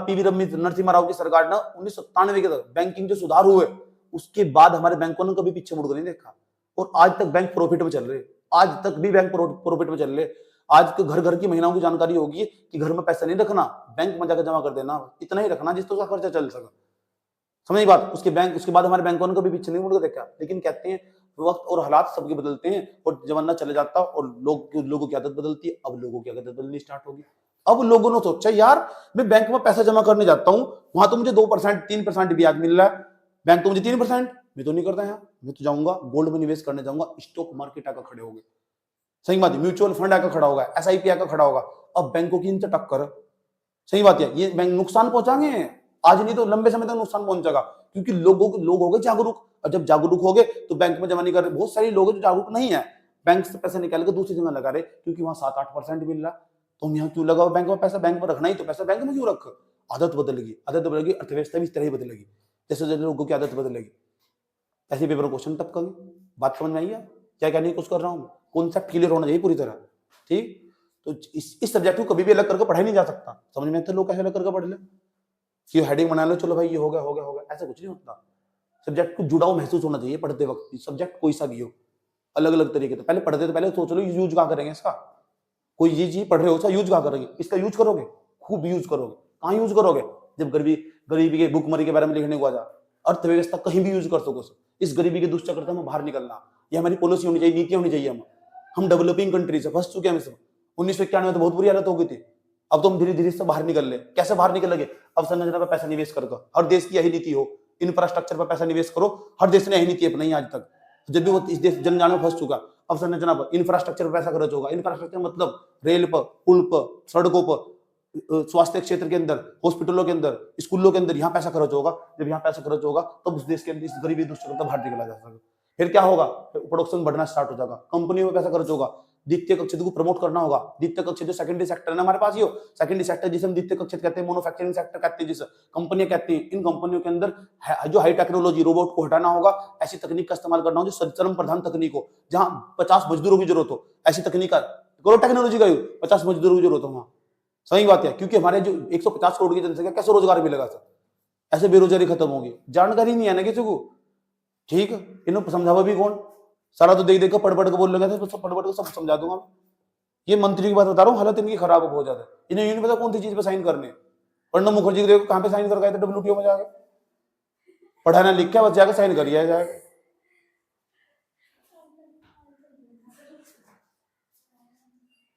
राव की सरकार ने 1997 के तक बैंकिंग जो सुधार हुए, उसके बाद हमारे बैंकों ने कभी पीछे मुड़कर नहीं देखा, और आज तक बैंक प्रॉफिट में चल रहे। आज तक भी बैंक प्रॉफिट में चल रहे। आज के घर घर की महिलाओं की जानकारी होगी कि घर में पैसा नहीं रखना, बैंक में जाकर जमा कर देना, इतना ही रखना जिससे उसका खर्चा चल सके। समझ बात। उसके बाद हमारे बैंकों ने कभी पीछे नहीं मुड़कर देखा। लेकिन कहते हैं वक्त और हालात सबके बदलते हैं, और जमाना चले जाता है, और लोगों की आदत बदलती है। अब लोगों की आदत बदलनी स्टार्ट होगी। अब लोगों ने सोचा यार मैं बैंक में पैसा जमा करने जाता हूँ, वहां तो मुझे 2% 3% ब्याज मिल रहा है, बैंक तो मुझे 3%, मैं तो नहीं करता यहाँ, मैं तो जाऊंगा गोल्ड में निवेश करने जाऊंगा। स्टॉक मार्केट आकर खड़े हो गए, सही बात है, म्यूचुअल फंड आकर खड़ा होगा, SIP आकर खड़ा होगा। अब बैंकों की इनसे टक्कर, सही बात है, ये बैंक नुकसान पहुंचाएंगे आज नहीं तो लंबे समय तक नुकसान पहुंचेगा, क्योंकि लोग हो गए जागरूक। और जब जागरूक हो गए तो बैंक में जमा नहीं कर रहे। बहुत सारे लोग जो जागरूक नहीं है, बैंक से पैसा निकाल के दूसरी जगह लगा रहे, क्योंकि वहां 7-8% मिल रहा। तुम यहाँ क्यों लगाओ बैंक में पैसा, बैंक में रखना ही तो पैसा बैंक में क्यों रख। आदत बदलेगी, अर्थव्यवस्था भी इस तरह ही बदलेगी, जैसे जैसे लोगों की आदत बदलेगी। ऐसे पेपर क्वेश्चन टपकेंगे। बात समझ में आई है क्या कहने की कोशिश कर रहा हूँ। कॉन्सेप्ट क्लियर होना चाहिए पूरी तरह, ठीक। तो इस सब्जेक्ट को कभी भी अलग करके पढ़ाई नहीं जा सकता। समझ में तो लोग कैसे अलग करके पढ़ ले कि हेडिंग बना लो, चलो भाई ये हो गया हो गया हो गया, ऐसा कुछ नहीं होता। सब्जेक्ट को जुड़ाव महसूस होना चाहिए पढ़ते वक्त। सब्जेक्ट कोई सा भी हो, अलग अलग तरीके से पहले पढ़ते तो पहले सोच लो यूज कहाँ करेंगे इसका। कोई ये चीज पढ़ रहे हो, इसका यूज कहाँ करेंगे। इसका यूज करोगे, खूब यूज करोगे। कहाँ यूज करोगे, जब गरीबी के भुखमरी के बारे में लिखने को आ जा। अर्थव्यवस्था कहीं भी यूज कर सको। इस गरीबी के दुष्चक्र से हमें बाहर निकलना, ये हमारी पॉलिसी होनी चाहिए, नीति होनी चाहिए। हम डेवलपिंग कंट्री से फंस चुके हैं इसमें। 1991 में तो बहुत बुरी हालत हो गई थी। अब तो हम धीरे धीरे से बाहर निकल ले। कैसे बाहर निकल लगे, अवसंरचना पर पैसा निवेश कर, हर देश की यही नीति हो। इंफ्रास्ट्रक्चर पर पैसा निवेश करो, हर देश ने यही नीति अपनाई आज तक। जब भी वो इस देश जनजान में फंस चुका, अवसंरचना पर, इंफ्रास्ट्रक्चर पर पैसा खर्च होगा। इंफ्रास्ट्रक्चर मतलब रेल पर, पुल पर, सड़कों पर, स्वास्थ्य क्षेत्र के अंदर, हॉस्पिटलों के अंदर, स्कूलों के अंदर, यहाँ पैसा खर्च होगा। जब यहाँ पैसा खर्च होगा तब उस देश के अंदर इस गरीबी दुष्चक्र बाहर निकला जा सकेगा। फिर क्या होगा, प्रोडक्शन बढ़ना स्टार्ट हो जाएगा, कंपनियों में पैसा खर्च होगा, द्वितीय क्षेत्र को प्रमोट करना होगा। द्वितीय क्षेत्र जो सेकेंडरी सेक्टर है हमारे पास, ही हो सेकेंडरी सेक्टर जिसे हम द्वितीय क्षेत्र कहते हैं, मैन्युफैक्चरिंग सेक्टर कहते हैं, जिसे कंपनियां कहती हैं। इन कंपनियों के अंदर जो हाई टेक्नोलॉजी, रोबोट को हटाना होगा, ऐसी तकनीक का इस्तेमाल करना हो जो श्रम प्रधान तकनीक हो, जहां 50 मजदूरों की जरूरत हो, ऐसी तकनीक का करो, टेक्नोलॉजी का 50 मजदूरों की जरूरत हो वहां। सही बात है, क्योंकि हमारे जो 150 करोड़ की जनसंख्या, कैसे रोजगार मिलेगा सर, ऐसे बेरोजगारी खत्म होगी। जानकारी नहीं है ना किसी को, ठीक। इन्होंने समझावा भी कौन, सारा तो देख देख कर पढ़ के बोल लगा था, तो सब पढ़ के सब समझा दूंगा। ये मंत्री की बात बता रहा हूँ, हालत इनकी खराब है बहुत ज्यादा। इन्हें ये नहीं पता कौन सी चीज पे साइन करने। प्रणब मुखर्जी देखो कहाँ पे साइन कर गए थे, WTO में जाके पढ़ाना लिख के बस जाके साइन करिए जाके।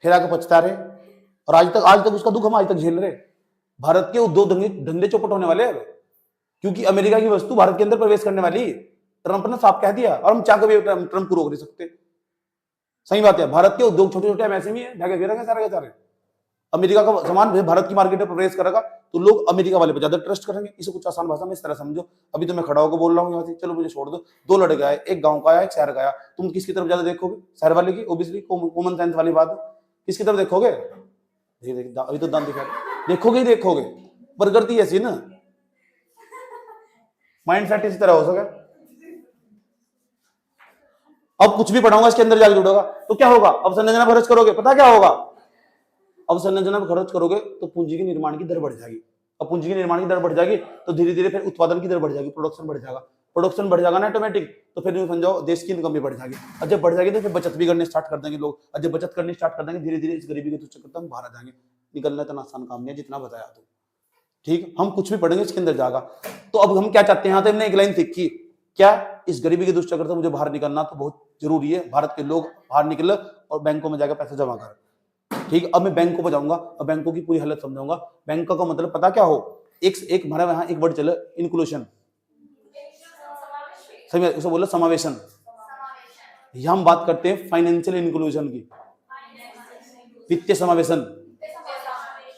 फिर आके पछता रहे, और आज तक उसका दुख हम आज तक झेल रहे। भारत के उद्योग धंधे चौपट होने वाले हैं, क्योंकि अमेरिका की वस्तु भारत के अंदर प्रवेश करने वाली। ट्रंप ने साफ कह दिया, और हम चाह के भी ट्रंप को रोक नहीं सकते। सही बात है, भारत के उद्योग छोटे छोटे ऐसे भी है, ढके गिरेंगे सारे के सारे। अमेरिका का सामान भारत की मार्केट में प्रवेश करेगा तो लोग अमेरिका वाले पे ज्यादा ट्रस्ट करेंगे। इसे कुछ आसान भाषा में इस तरह समझो। अभी तो मैं खड़ा होकर बोल रहा हूँ यहाँ से, चलो मुझे छोड़ दो। 2 लड़के आए, एक गांव का आया, एक शहर का आया, तुम किसकी तरफ ज्यादा देखोगे, शहर वाले की, ओबियसली कॉमन सेंस वाली बात है। किसकी तरफ देखोगे, अभी तो दांत दिखा, देखोगे ही देखोगे, प्रकृति ऐसी ना, माइंड सेट इसी तरह हो सके। अब कुछ भी पढ़ाऊंगा इसके अंदर जाके जुड़ेगा तो क्या होगा, अब संरचना खर्च करोगे, पता क्या होगा, अब संरचना खर्च करोगे तो पूंजी के निर्माण की दर बढ़ जाएगी। अब पूंजी के निर्माण की दर बढ़ जाएगी तो धीरे धीरे फिर उत्पादन की दर बढ़ जाएगी, प्रोडक्शन बढ़ जाएगा, प्रोडक्शन बढ़ जाएगा ना ऑटोमेटिक, तो फिर समझाओ देश की इनकम भी बढ़ जाएगी। और जब बढ़ जाएगी तो फिर बचत भी करने स्टार्ट कर देंगे लोग, और जब बचत करनी स्टार्ट कर देंगे धीरे धीरे इस गरीबी के दुष्चक्र से हम बाहर आ जाएंगे। निकलना इतना आसान काम नहीं है जितना बताया तो, ठीक, हम कुछ भी पढ़ेंगे इसके अंदर जाएगा। तो अब हम क्या चाहते हैं, यहाँ तो हमने एक लाइन सीखी, क्या, इस गरीबी के दुष्चक्र से मुझे बाहर निकलना तो बहुत जरूरी है, भारत के लोग बाहर निकले और बैंकों में जाकर पैसे जमा करें। ठीक, अब मैं बैंकों पर जाऊंगा और बैंकों की पूरी हालत समझाऊंगा। बैंक का मतलब पता क्या हो, एक हमारे यहाँ एक वर्ड चले इंक्लूशन, सही उसे बोलो समावेशन। यहां हम बात करते हैं फाइनेंशियल इंक्लूजन की, वित्तीय समावेशन।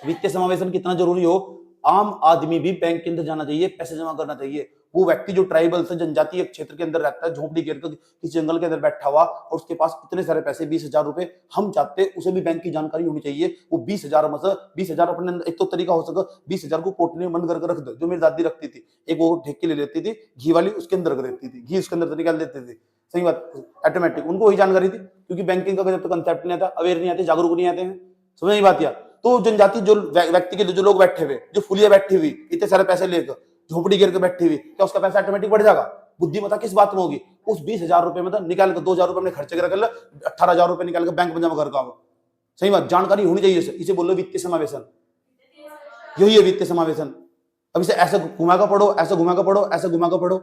वित्तीय समावेशन कितना जरूरी हो, आम आदमी भी बैंक के अंदर जाना चाहिए, पैसे जमा करना चाहिए। वो व्यक्ति जो ट्राइबल से जनजातीय क्षेत्र के अंदर रहता है, झोपड़ी घेर कर किसी जंगल के अंदर बैठा हुआ और उसके पास इतने सारे पैसे 20,000 रुपए, हम चाहते हैं उसे भी बैंक की जानकारी होनी चाहिए। वो 20,000 में से 20,000 अपने, एक तो तरीका हो सके 20,000 को कोटने में बंद करके रख दो, जो मेरी दादी रखती थी, एक वो ठेके ले लेती थी घी वाली, उसके अंदर रख देती थी, घी उसके अंदर निकाल देती थी। सही बात, ऑटोमेटिक उनको वही जानकारी थी, क्योंकि बैंकिंग का जब तक कंसेप्ट नहीं आता, अवेयर नहीं आते, जागरूक नहीं आते हैं, समझ नहीं बात। या तो जनजाति जो व्यक्ति के जो लोग बैठे हुए, जो फुलिया बैठी हुई इतने सारे पैसे लेकर झोपड़ी गिर के बैठी हुई, क्या उसका पैसा ऑटोमेटिक बढ़ जाएगा? बुद्धिमत्ता किस बात में होगी, उस 20,000 रुपए में तो निकाल कर 2,000 रुपए अपने खर्चे के रख ले, 18,000 रुपए निकाल कर बैंक में जमा कर का। सही बात, जानकारी होनी चाहिए, इसे बोलो वित्तीय समावेशन, यही है वित्तीय समावेशन। अब इसे ऐसे घुमा कर पढ़ो, ऐसे घुमा कर पढ़ो, ऐसे घुमा कर पढ़ो,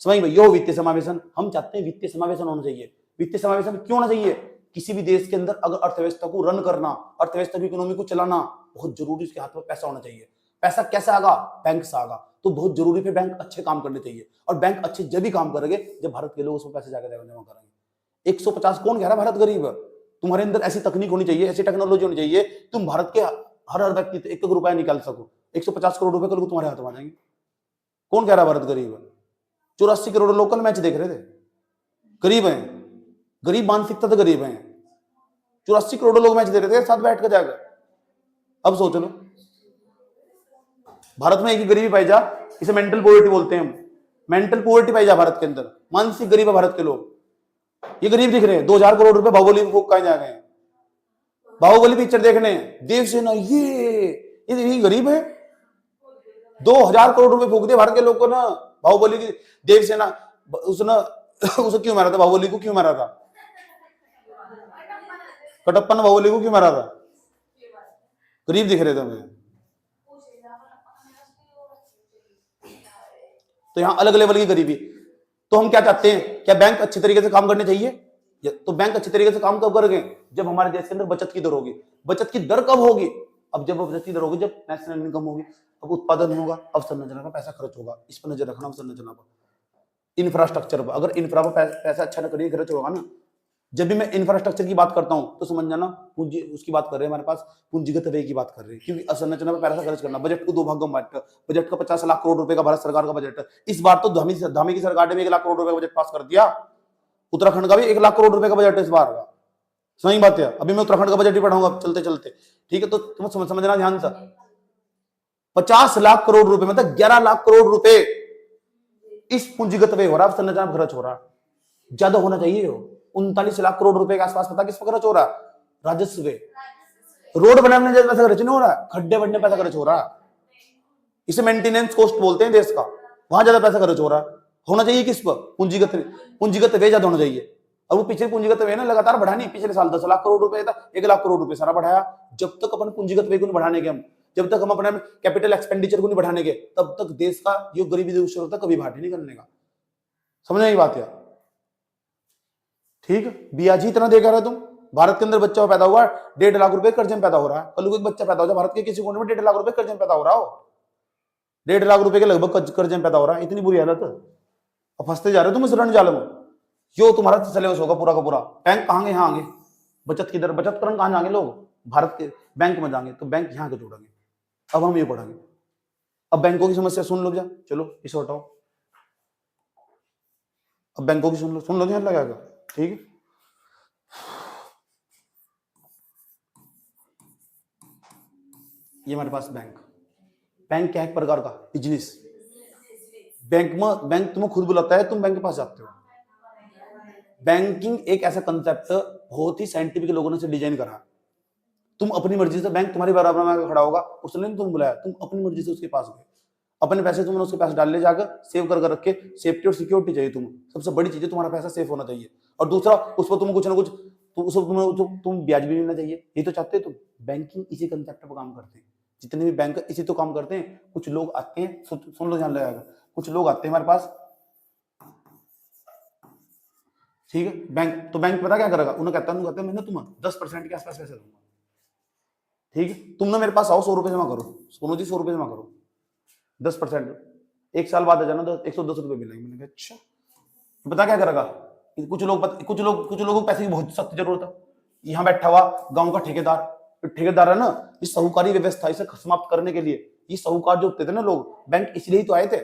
समझ में, यो वित्तीय समावेशन। हम चाहते हैं वित्तीय समावेशन होना चाहिए। वित्तीय समावेशन क्यों होना चाहिए? किसी भी देश के अंदर अगर अर्थव्यवस्था को रन करना, अर्थव्यवस्था की इकोनॉमी को चलाना, बहुत जरूरी उसके हाथ में पैसा होना चाहिए। पैसा कैसे आगा? बैंक से आगा। तो बहुत जरूरी है बैंक अच्छे काम करने चाहिए, और बैंक अच्छे जब भी काम करेंगे जब भारत के लोग उसमें पैसे जाकर जमा करेंगे। 150 कौन कह रहा है भारत गरीब है? तुम्हारे अंदर ऐसी तकनीक होनी चाहिए, ऐसी टेक्नोलॉजी होनी चाहिए, तुम भारत के हर व्यक्ति 1-1 रुपया निकाल सको। 150 करोड़ रुपए कल तुम्हारे हाथ में आ जाएंगे। कौन कह रहा है भारत गरीब है? 84 करोड़ लोग कल मैच देख रहे थे, गरीब हैं, गरीब मानसिकता से गरीब हैं। 84 करोड़ लोग मैच दे रहे थे साथ बैठ कर जाकर। अब सोच लो, भारत में एक ही गरीबी पाई जा, इसे मेंटल पॉवर्टी बोलते हैं हम, मेंटल पॉवर्टी पाई जा भारत के अंदर, मानसिक गरीब है भारत के लोग। ये गरीब दिख रहे हैं, 2,000 करोड़ रुपए बाहुबली में फूक कहां जा गए? बाहुबली पिक्चर देखने, देवसेना, ये गरीब है। 2,000 करोड़ रुपए फूक दिए भारत के लोग को ना, बाहुबली की देवसेना। उसने उसे क्यों मारा था? बाहुबली को क्यों मारा था? कटप्पा ने बाहुबली को क्यों मारा था? गरीब दिख रहे थे मुझे। तो यहां अलग लेवल की गरीबी। तो हम क्या चाहते हैं, क्या बैंक अच्छे तरीके से काम करने चाहिए? तो बैंक अच्छे तरीके से काम कब करेंगे? जब हमारे देश के अंदर बचत की दर होगी। बचत की दर कब होगी? अब जब बचत की दर होगी, जब नेशनल इनकम होगी, अब उत्पादन होगा, अब संरचना का पैसा खर्च होगा। इस पर नजर रखना, संरचना पर, इंफ्रास्ट्रक्चर पर। अगर इंफ्रा पर पैसा अच्छा न करिए, खर्च होगा ना। जब भी मैं इंफ्रास्ट्रक्चर की बात करता हूं तो समझ जाना पूंजी उसकी बात कर रहे हैं, हमारे पास पूंजीगत व्यय की बात कर रहे हैं, क्योंकि असंरचना पर पैसा खर्च करना। बजट को 2 भागों में बांट, बजट का 50 लाख करोड़ रुपए का भारत सरकार का बजट है। इस बार तो धामी की सरकार ने भी 1 लाख करोड़ रुपए का बजट पास कर दिया। उत्तराखंड का भी 1 लाख करोड़ रुपए का बजट है इस बार का। सही बात है, अभी मैं उत्तराखंड का बजट ही पढ़ाऊंगा चलते चलते, ठीक है? तो तुम समझना ध्यान से, 50 लाख करोड़ रुपए मतलब 11 लाख करोड़ रुपए इस पूंजीगत व्यय हो रहा है, संरचना पर खर्च हो रहा है। ज्यादा होना चाहिए हो, 39 लाख करोड़ रुपए के आसपास। पता किस पर खर्च हो रहा है? राजस्व पे। रोड बनाने में पैसा खर्च नहीं हो रहा है, खड्डे बढ़ने पैसा खर्च हो रहा है। इसे मेंटेनेंस कॉस्ट बोलते हैं देश का, वहां ज्यादा पैसा खर्च हो रहा है। होना चाहिए किस पर? पूंजीगत व्यय ज्यादा होना चाहिए। और वो पिछले पूंजीगत व्यय ना लगातार बढ़ा नहीं, पिछले साल 10 लाख करोड़ रुपए था, 1 लाख करोड़ रुपए सारा बढ़ाया। जब तक अपन पूंजीगत व्यय को नहीं बढ़ाने के, हम जब तक हम अपने कैपिटल एक्सपेंडिचर को नहीं बढ़ाने के, तब तक देश का जो गरीबी होता कभी बाहर नहीं करने का। समझ में बात है? ठीक, ब्याज ही इतना देकर रहे तुम। भारत के अंदर बच्चा पैदा हुआ 1.5 लाख रुपए कर्जे में पैदा हो रहा है। कल को एक बच्चा पैदा हो जाए भारत के किसी कोने में, 1.5 लाख रुपए कर्जे में पैदा हो रहा हो, 1.5 लाख रुपए के लगभग कर्जे में पैदा हो रहा है। इतनी बुरी हालत। अब फंसते जा रहे हो तुम इस रण जाल में। जो तुम्हारा सिलेबस होगा पूरा का पूरा, बैंक कहां यहाँ आगे, बचत की दर, बचत करण कहां जाएंगे लोग? भारत के बैंक में जाएंगे, तो बैंक यहाँ के जोड़ेंगे। अब हम ये पढ़ेंगे। अब बैंकों की समस्या सुन लो, जा चलो इसे हटाओ। अब बैंकों की सुन लो ध्यान लगाएगा, ठीक है? ये हमारे पास बैंक क्या है? एक प्रकार का बिजनेस। बैंक तुम्हें खुद बुलाता है, तुम बैंक के पास जाते हो। बैंकिंग एक ऐसा कंसेप्ट बहुत ही साइंटिफिक लोगों ने से डिजाइन करा। तुम अपनी मर्जी से, बैंक तुम्हारी बराबर में खड़ा होगा, उसने नहीं तुम बुलाया, तुम अपनी मर्जी से उसके पास गए, अपने पैसे तुमने उसके पास डाल ले जाकर, सेव कर रखे। सेफ्टी और सिक्योरिटी चाहिए तुम्हें, सबसे बड़ी चीज है तुम्हारा पैसा सेफ होना चाहिए। और दूसरा, उस पर तुम कुछ ना कुछ तुम ब्याज भी मिलना चाहिए, ये तो चाहते हो तुम। बैंकिंग इसी कंसेप्ट पर काम करते हैं, जितने भी बैंक इसी तो काम करते हैं। कुछ लोग आते हैं, सुन लो ध्यान लगाएगा, कुछ लोग आते हैं हमारे पास, ठीक है, बैंक, तो बैंक पता क्या करेगा, उन्हें कहता है मैंने तुम्हें 10% के आसपास पैसे दूंगा, ठीक है, तुम ना मेरे पास आओ, 100 रुपए जमा करो, सोनू जी 100 रुपए जमा करो, 10%, एक साल बाद आ जाना तो 110 रुपए मिलेंगे। मैंने कहा अच्छा, तो पता क्या करेगा, कुछ लोगों को पैसे की बहुत सख्त जरूरत है। यहाँ बैठा हुआ गांव का ठेकेदार है ना, इस साहूकारी व्यवस्था इसे समाप्त करने के लिए, ये साहूकार जो होते थे ना लोग, बैंक इसलिए ही तो आए थे।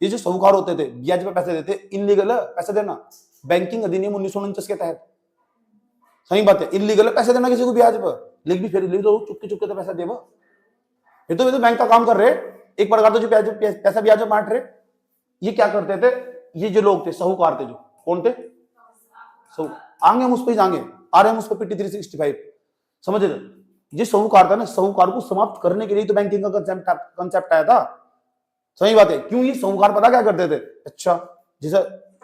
ये जो साहूकार होते थे ब्याज पे पैसे देते, इनलीगल है पैसे देना, बैंकिंग अधिनियम 1949 के तहत, सही बात है, इलीगल है पैसे देना किसी को ब्याज पर, लेकिन फिर चुपके तो पैसा देवा। ये तो बैंक का काम कर रहे, एक प्रकार तो जो पैसा ब्याज में बांट रहे। ये क्या करते थे, ये जो लोग थे साहूकार थे, जो कौन थे, आगे हम उस पर जाएंगे, आ रहे हैं उस पर PT 365, समझ रहे। ये साहूकार था ना, साहूकार को समाप्त करने के लिए तो बैंकिंग का कंसेप्ट आया था, सही बात है। क्यों, ये साहूकार पता क्या करते थे, अच्छा जैसे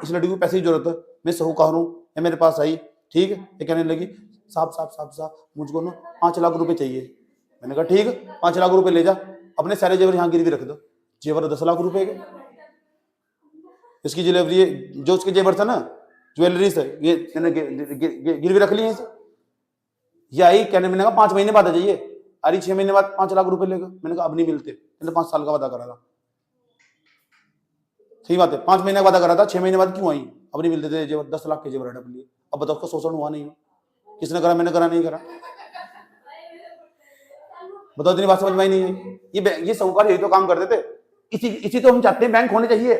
इस लड़की को पैसे की जरूरत है, मैं साहूकार हूं, ये मेरे पास आई, ठीक है, ये कहने लगी साहब मुझको ना 5 लाख रुपए चाहिए। मैंने कहा ठीक है, 5 लाख रुपए ले जा, अपने सारे जेवर यहाँ गिरवी रख दो, जेवर 10 लाख रुपए के, इसकी ज्वेलरी, जो उसके जेवर था ना, ज्वेलरी से ये गिरवी रख ली है इसे। ये आई कहने, मैंने कहा 5 महीने बाद आ जाइए, अरे 6 महीने बाद 5 लाख रुपए लेगा। मैंने कहा अब नहीं मिलते, मैंने 5 साल का वादा करा था, सही बात है, 5 महीने का वादा करा था, 6 महीने बाद क्यों आई, अब नहीं मिलते थे जेवर, 10 लाख के जेवर हड़प लिए। अब बताओ उसका शोषण हुआ नहीं, किसने करा, मैंने करा, नहीं करा, बताओ, इतनी बात समझ में नहीं आई। ये साहूकार यही तो काम करते थे, इसी तो हम चाहते हैं बैंक होने चाहिए।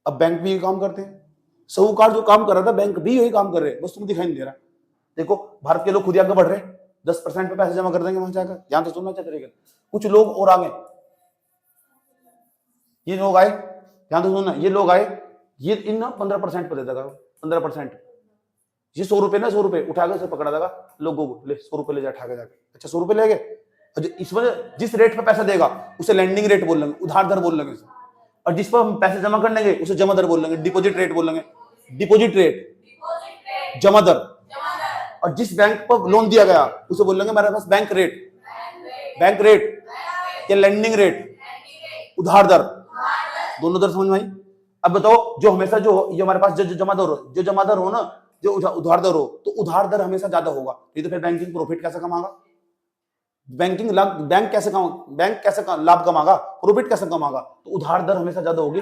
अब बैंक भी यही काम करते हैं, साहूकार जो काम कर रहा था बैंक भी यही काम कर रहे हैं, बस तुम दिखाई नहीं दे रहा। देखो भारत के लोग खुद आगे बढ़ रहे हैं, 10% पे पैसे जमा कर देंगे वहां जाकर, यहां तो सुनना चाहिए। कुछ लोग और आगे, ये लोग आए, ध्यान तो सुनना, ये लोग आए, ये इन 15% पे दे देगा, 15%, ये 100 रुपए ना, 100 रुपए उठा के पकड़ा देगा लोगों को, ले 100 रुपए ले जा उठा के जाके, अच्छा 100 रुपए ले गए। इसमें जिस रेट पे पैसा देगा उसे लैंडिंग रेट बोल लेंगे, उधार दर बोल लेंगे, और जिस पर हम पैसे जमा करने गए उसे जमा दर बोल लेंगे, डिपॉजिट रेट बोल लेंगे, डिपॉजिट रेट, जमा दर। और जिस बैंक पर लोन दिया गया उसे बोल लेंगे मेरे पास बैंक रेट या लैंडिंग रेट, उधार दर, दोनों दर समझ में आई। अब बताओ, जो हमेशा जो हमारे पास जो जमा दर हो ना, जो उधार दर हो, तो उधार दर हमेशा ज्यादा होगा, नहीं तो फिर बैंकिंग प्रॉफिट कैसे कमाएगा, बैंक कैसे लाभ कमाएगा, प्रॉफिट कैसे कमाएगा, तो उधार दर हमेशा ज्यादा होगी,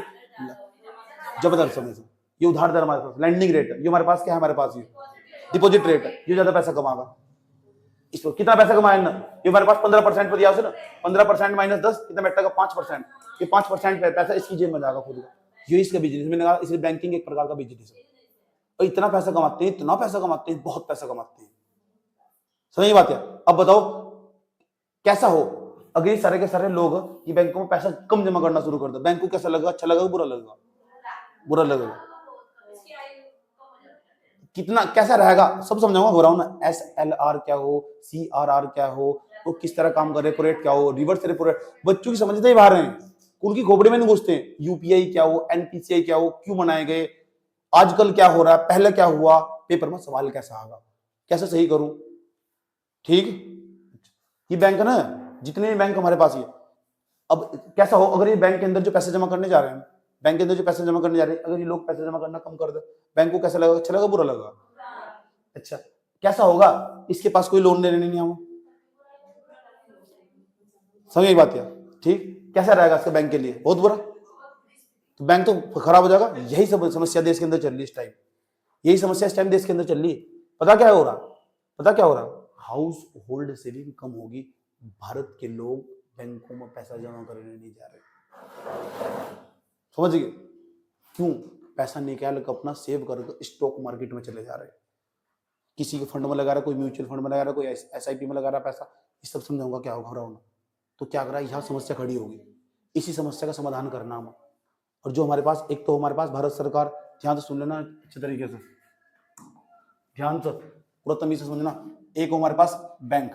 जमा दर समय से। ये उधार दर हमारे पास, लैंडिंग रेट है, ये हमारे पास क्या है, हमारे पास ये डिपॉजिट रेट है, ये ज्यादा पैसा कमाएगा। इसको कितना पैसा कमाएगा ना, ये हमारे पास 15% पर दिया उसे ना, 15% माइनस 10 कितना बैठेगा, 5%, ये 5% पैसा इसकी जेब में जाएगा खुद का, ये इसका बिजनेस। मैंने कहा इसलिए बैंकिंग एक प्रकार का बिजनेस है, और इतना पैसा कमाते हैं, बहुत पैसा कमाते हैं, सही बात है। अब बताओ कैसा हो अगर ये सारे के सारे लोग ये बैंकों में पैसा कम जमा करना शुरू कर दे, बैंक को कैसा लगेगा, अच्छा लगेगा, बुरा लगेगा, कितना कैसा रहेगा, सब समझाऊंगा, हो रहा हूं ना। SLR क्या हो, CRR क्या हो, वो किस तरह काम कर, रेपो रेट क्या हो, रिवर्स रेपो रेट, बच्चों की समझते ही बाहर हैं, उनकी खोपड़ी में नहीं घुसते हैं। UPI क्या हो, NPCI क्या हो, क्यों बनाए गए, आजकल क्या हो रहा है, पहले क्या हुआ, पेपर में सवाल कैसा आएगा, कैसे सही करूं, ठीक। ये बैंक है ना, जितने भी बैंक हमारे पास, ये अब कैसा हो, अगर ये बैंक के अंदर जो पैसे जमा करने जा रहे हैं, बैंक के अंदर जो पैसे जमा करने जा रहे हैं, अगर ये लोग पैसे जमा करना कम कर दे, बैंक को कैसा लगेगा, अच्छा लगेगा, बुरा लगेगा, अच्छा कैसा होगा, इसके पास कोई लोन देने नहीं आऊँ, समझ बात है, ठीक, कैसा रहेगा इसका बैंक के लिए, बहुत बुरा, तो बैंक तो खराब हो जाएगा। यही सब समस्या देश के अंदर चल रही है इस टाइम, यही समस्या इस टाइम देश के अंदर चल रही है। पता क्या हो रहा, हाउस होल्ड सेविंग कम होगी, भारत के लोग बैंकों में पैसा जमा करने नहीं जा रहे, समझ गए, क्यों, पैसा निकाल कर अपना सेव करके स्टॉक मार्केट में चले जा रहे, किसी के फंड में लगा रहा, कोई म्यूचुअल फंड में लगा रहा, कोई SIP में लगा रहा पैसा, ये सब समझाऊंगा क्या होगा, रहा तो क्या कर रहा है, यहाँ समस्या खड़ी होगी, इसी समस्या का समाधान करना हम। और जो हमारे पास, एक तो हमारे पास भारत सरकार, ध्यान से सुन लेना अच्छे तरीके से, ध्यान से पूरा तमीज से समझना। एक हो हमारे पास बैंक,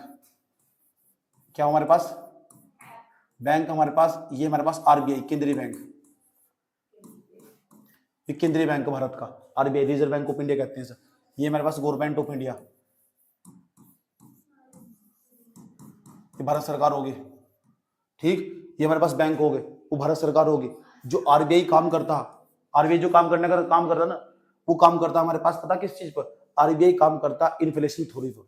क्या हो हमारे पास बैंक, हमारे पास ये हमारे पास आरबीआई केंद्रीय बैंक, ये केंद्रीय बैंक भारत का, RBI reserve bank of India कहते हैं सर। ये हमारे पास गवर्नमेंट ऑफ इंडिया, ये भारत सरकार होगी, ठीक। ये हमारे पास बैंक हो गए, वो भारत सरकार होगी। जो आरबीआई काम करता, आरबीआई जो काम करने का काम करता ना, वो काम करता हमारे पास पता किस चीज पर, आरबीआई काम करता इन्फ्लेशन थ्योरी पर,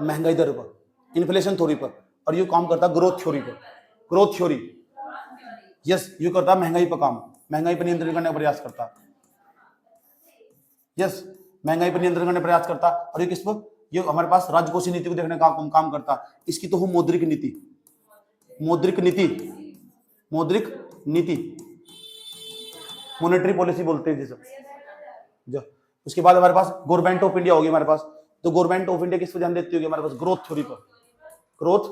महंगाई दर पर, इन्फ्लेशन थ्योरी पर। और ये काम करता ग्रोथ थ्योरी पर, ग्रोथ थ्योरी, यस। ये करता महंगाई पर काम, महंगाई पर नियंत्रण करने का प्रयास करता, यस, महंगाई पर नियंत्रण करने का प्रयास करता। और ये किस पर, ये हमारे पास राजकोषीय नीति को देखने का काम करता। इसकी तो हो मौद्रिक नीति, मौद्रिक नीति, मौद्रिक नीति, मॉनेटरी पॉलिसी बोलते हैं जिसे जो। उसके बाद हमारे पास गवर्नमेंट ऑफ इंडिया होगी हमारे पास। तो गवर्नमेंट ऑफ इंडिया किस पर ध्यान देती होगी हमारे पास, ग्रोथ थ्योरी पर, ग्रोथ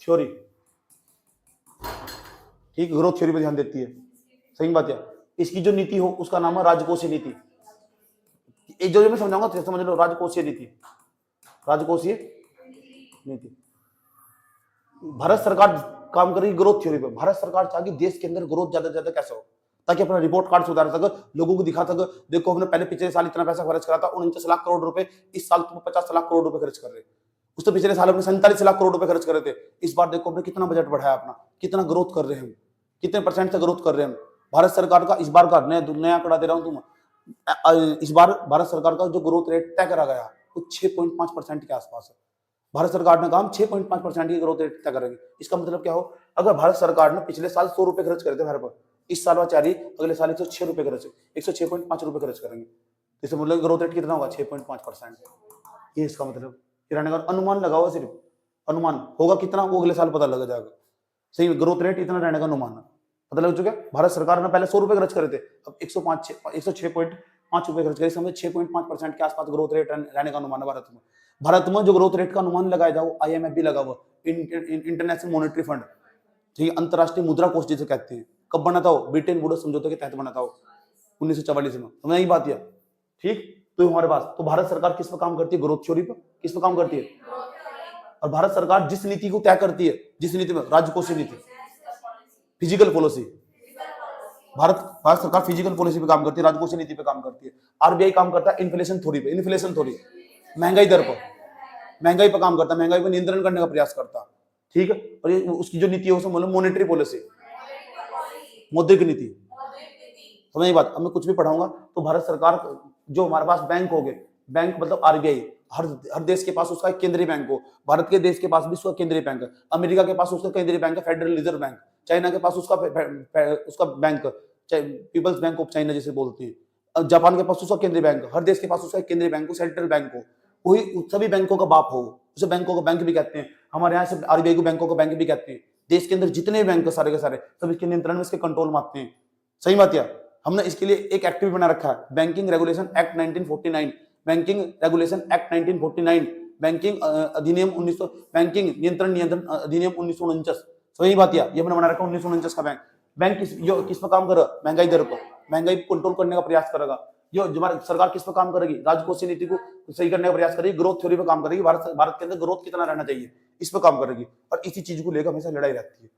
थ्योरी, ठीक, ग्रोथ थ्योरी पर ध्यान देती है, सही बात है। इसकी जो नीति हो उसका नाम है राजकोषीय नीति। एक जो मैं समझाऊंगा तो समझ लो, राजकोषीय नीति, राजकोषीय नीति। भारत सरकार काम करेगी ग्रोथ थ्योरी पे। भारत सरकार चाहेगी देश के अंदर ग्रोथ ज्यादा से ज्यादा कैसे हो, ताकि अपना रिपोर्ट कार्ड सुधार सके, लोगों को दिखा सके, देखो हमने पहले पिछले साल इतना पैसा खर्च करा था, 49 लाख करोड़ रुपए, इस साल तुम 50 लाख करोड़ रुपए खर्च कर रहे। उस तो पिछले साल हमने 47 लाख करोड़ रुपए खर्च करे थे। इस बार देखो हमने कितना बजट बढ़ाया अपना, कितना ग्रोथ कर रहे हैं हम, कितने परसेंट से ग्रोथ कर रहे हैं हम। भारत सरकार का इस बार का नया आंकड़ा दे रहा हूं तुम, इस बार भारत सरकार का जो ग्रोथ रेट तय करा गया वो 6.5% के आसपास है। भारत सरकार ने कहा 6.5% की ग्रोथ रेट तय करेंगे। इसका मतलब क्या हो, अगर भारत सरकार ने पिछले साल 100 रुपए खर्च करे थे भारत पर, इस साल वाचारी अगले साल 106 रुपए खर्च, 106.5 रुपए खर्च करेंगे। इससे मतलब ग्रोथ रेट कितना होगा, 6.5%। ये इसका मतलब रहने का अनुमान लगाओ, सिर्फ अनुमान होगा कितना वो अगले साल पता लग जाएगा। सही, ग्रोथ रेट इतना रहने का अनुमान पता लग चुका है। भारत सरकार ने पहले 100 रुपए खर्च करे थे, अब 106.5 रुपए खर्च करे, समझ 6.5% के आसपास ग्रोथ रेट रहने का अनुमान है भारत में। भारत में जो ग्रोथ रेट का अनुमान लगाया जाओ, IMF भी लगा हुआ, इंटरनेशनल मॉनेटरी फंड, ठीक है, अंतरराष्ट्रीय मुद्रा कोष जिसे कहते हैं। कब बना था वो, ब्रिटेन वुड्स समझौते के तहत बना था वो 1944 में। समझ यही बात है, ठीक। तो हमारे पास तो भारत सरकार किस पर काम करती है, ग्रोथ थ्योरी पर। किस पर काम करती है, और भारत सरकार जिस नीति को तय करती है, जिस नीति में, राजकोषीय नीति, फिजिकल पॉलिसी, भारत सरकार फिजिकल पॉलिसी पे काम करती है, राजकोषीय नीति पे काम करती है। आरबीआई काम करता है इन्फ्लेशन थ्योरी पे, इन्फ्लेशन थ्योरी, महंगाई दर पर, महंगाई पर काम करता है, महंगाई पर नियंत्रण करने का प्रयास करता है, ठीक है। और ये उसकी जो नीति है उसमें मतलब मॉनेटरी पॉलिसी, मौद्रिक नीति, समझ नहीं बात। अब मैं कुछ भी पढ़ाऊंगा तो भारत सरकार जो हमारे पास बैंक हो गए, बैंक मतलब आरबीआई, हर देश के पास उसका एक केंद्रीय बैंक हो। भारत के देश के पास भी उसका केंद्रीय बैंक है, अमेरिका के पास उसका केंद्रीय बैंक है फेडरल रिजर्व बैंक, चाइना के पास उसका bank, People's Bank of China जिसे बोलते हैं, जापान के पास उसका केंद्रीय बैंक, हर देश के पास उसका केंद्रीय बैंक हो, सेंट्रल बैंक हो, वही सभी बैंकों का बाप हो, उसे बैंकों का बैंक भी कहते हैं। हमारे यहाँ से आरबीआई को बैंकों का बैंक भी कहते हैं। देश के अंदर जितने बैंक है सारे के सारे सब इसके नियंत्रण में, इसके कंट्रोल में आते हैं। सही बात है। हमने इसके लिए एक एक्ट भी बना रखा है, banking regulation act 1949, banking regulation act 1949, banking अधिनियम 1900, बैंकिंग नियंत्रण अधिनियम 1949। सही बात है, ये हमने बना रखा 1949 का बैंक। बैंक किस पर काम करेगा, महंगाई दर पर, महंगाई को कंट्रोल करने का प्रयास करेगा। जो हमारी सरकार किस पर काम करेगी, राजकोषीय नीति को सही करने का प्रयास करेगी, ग्रोथ थ्योरी पर काम करेगी, भारत के अंदर ग्रोथ कितना रहना चाहिए इस पर काम करेगी। और इसी चीज को लेकर हमेशा लड़ाई रहती है।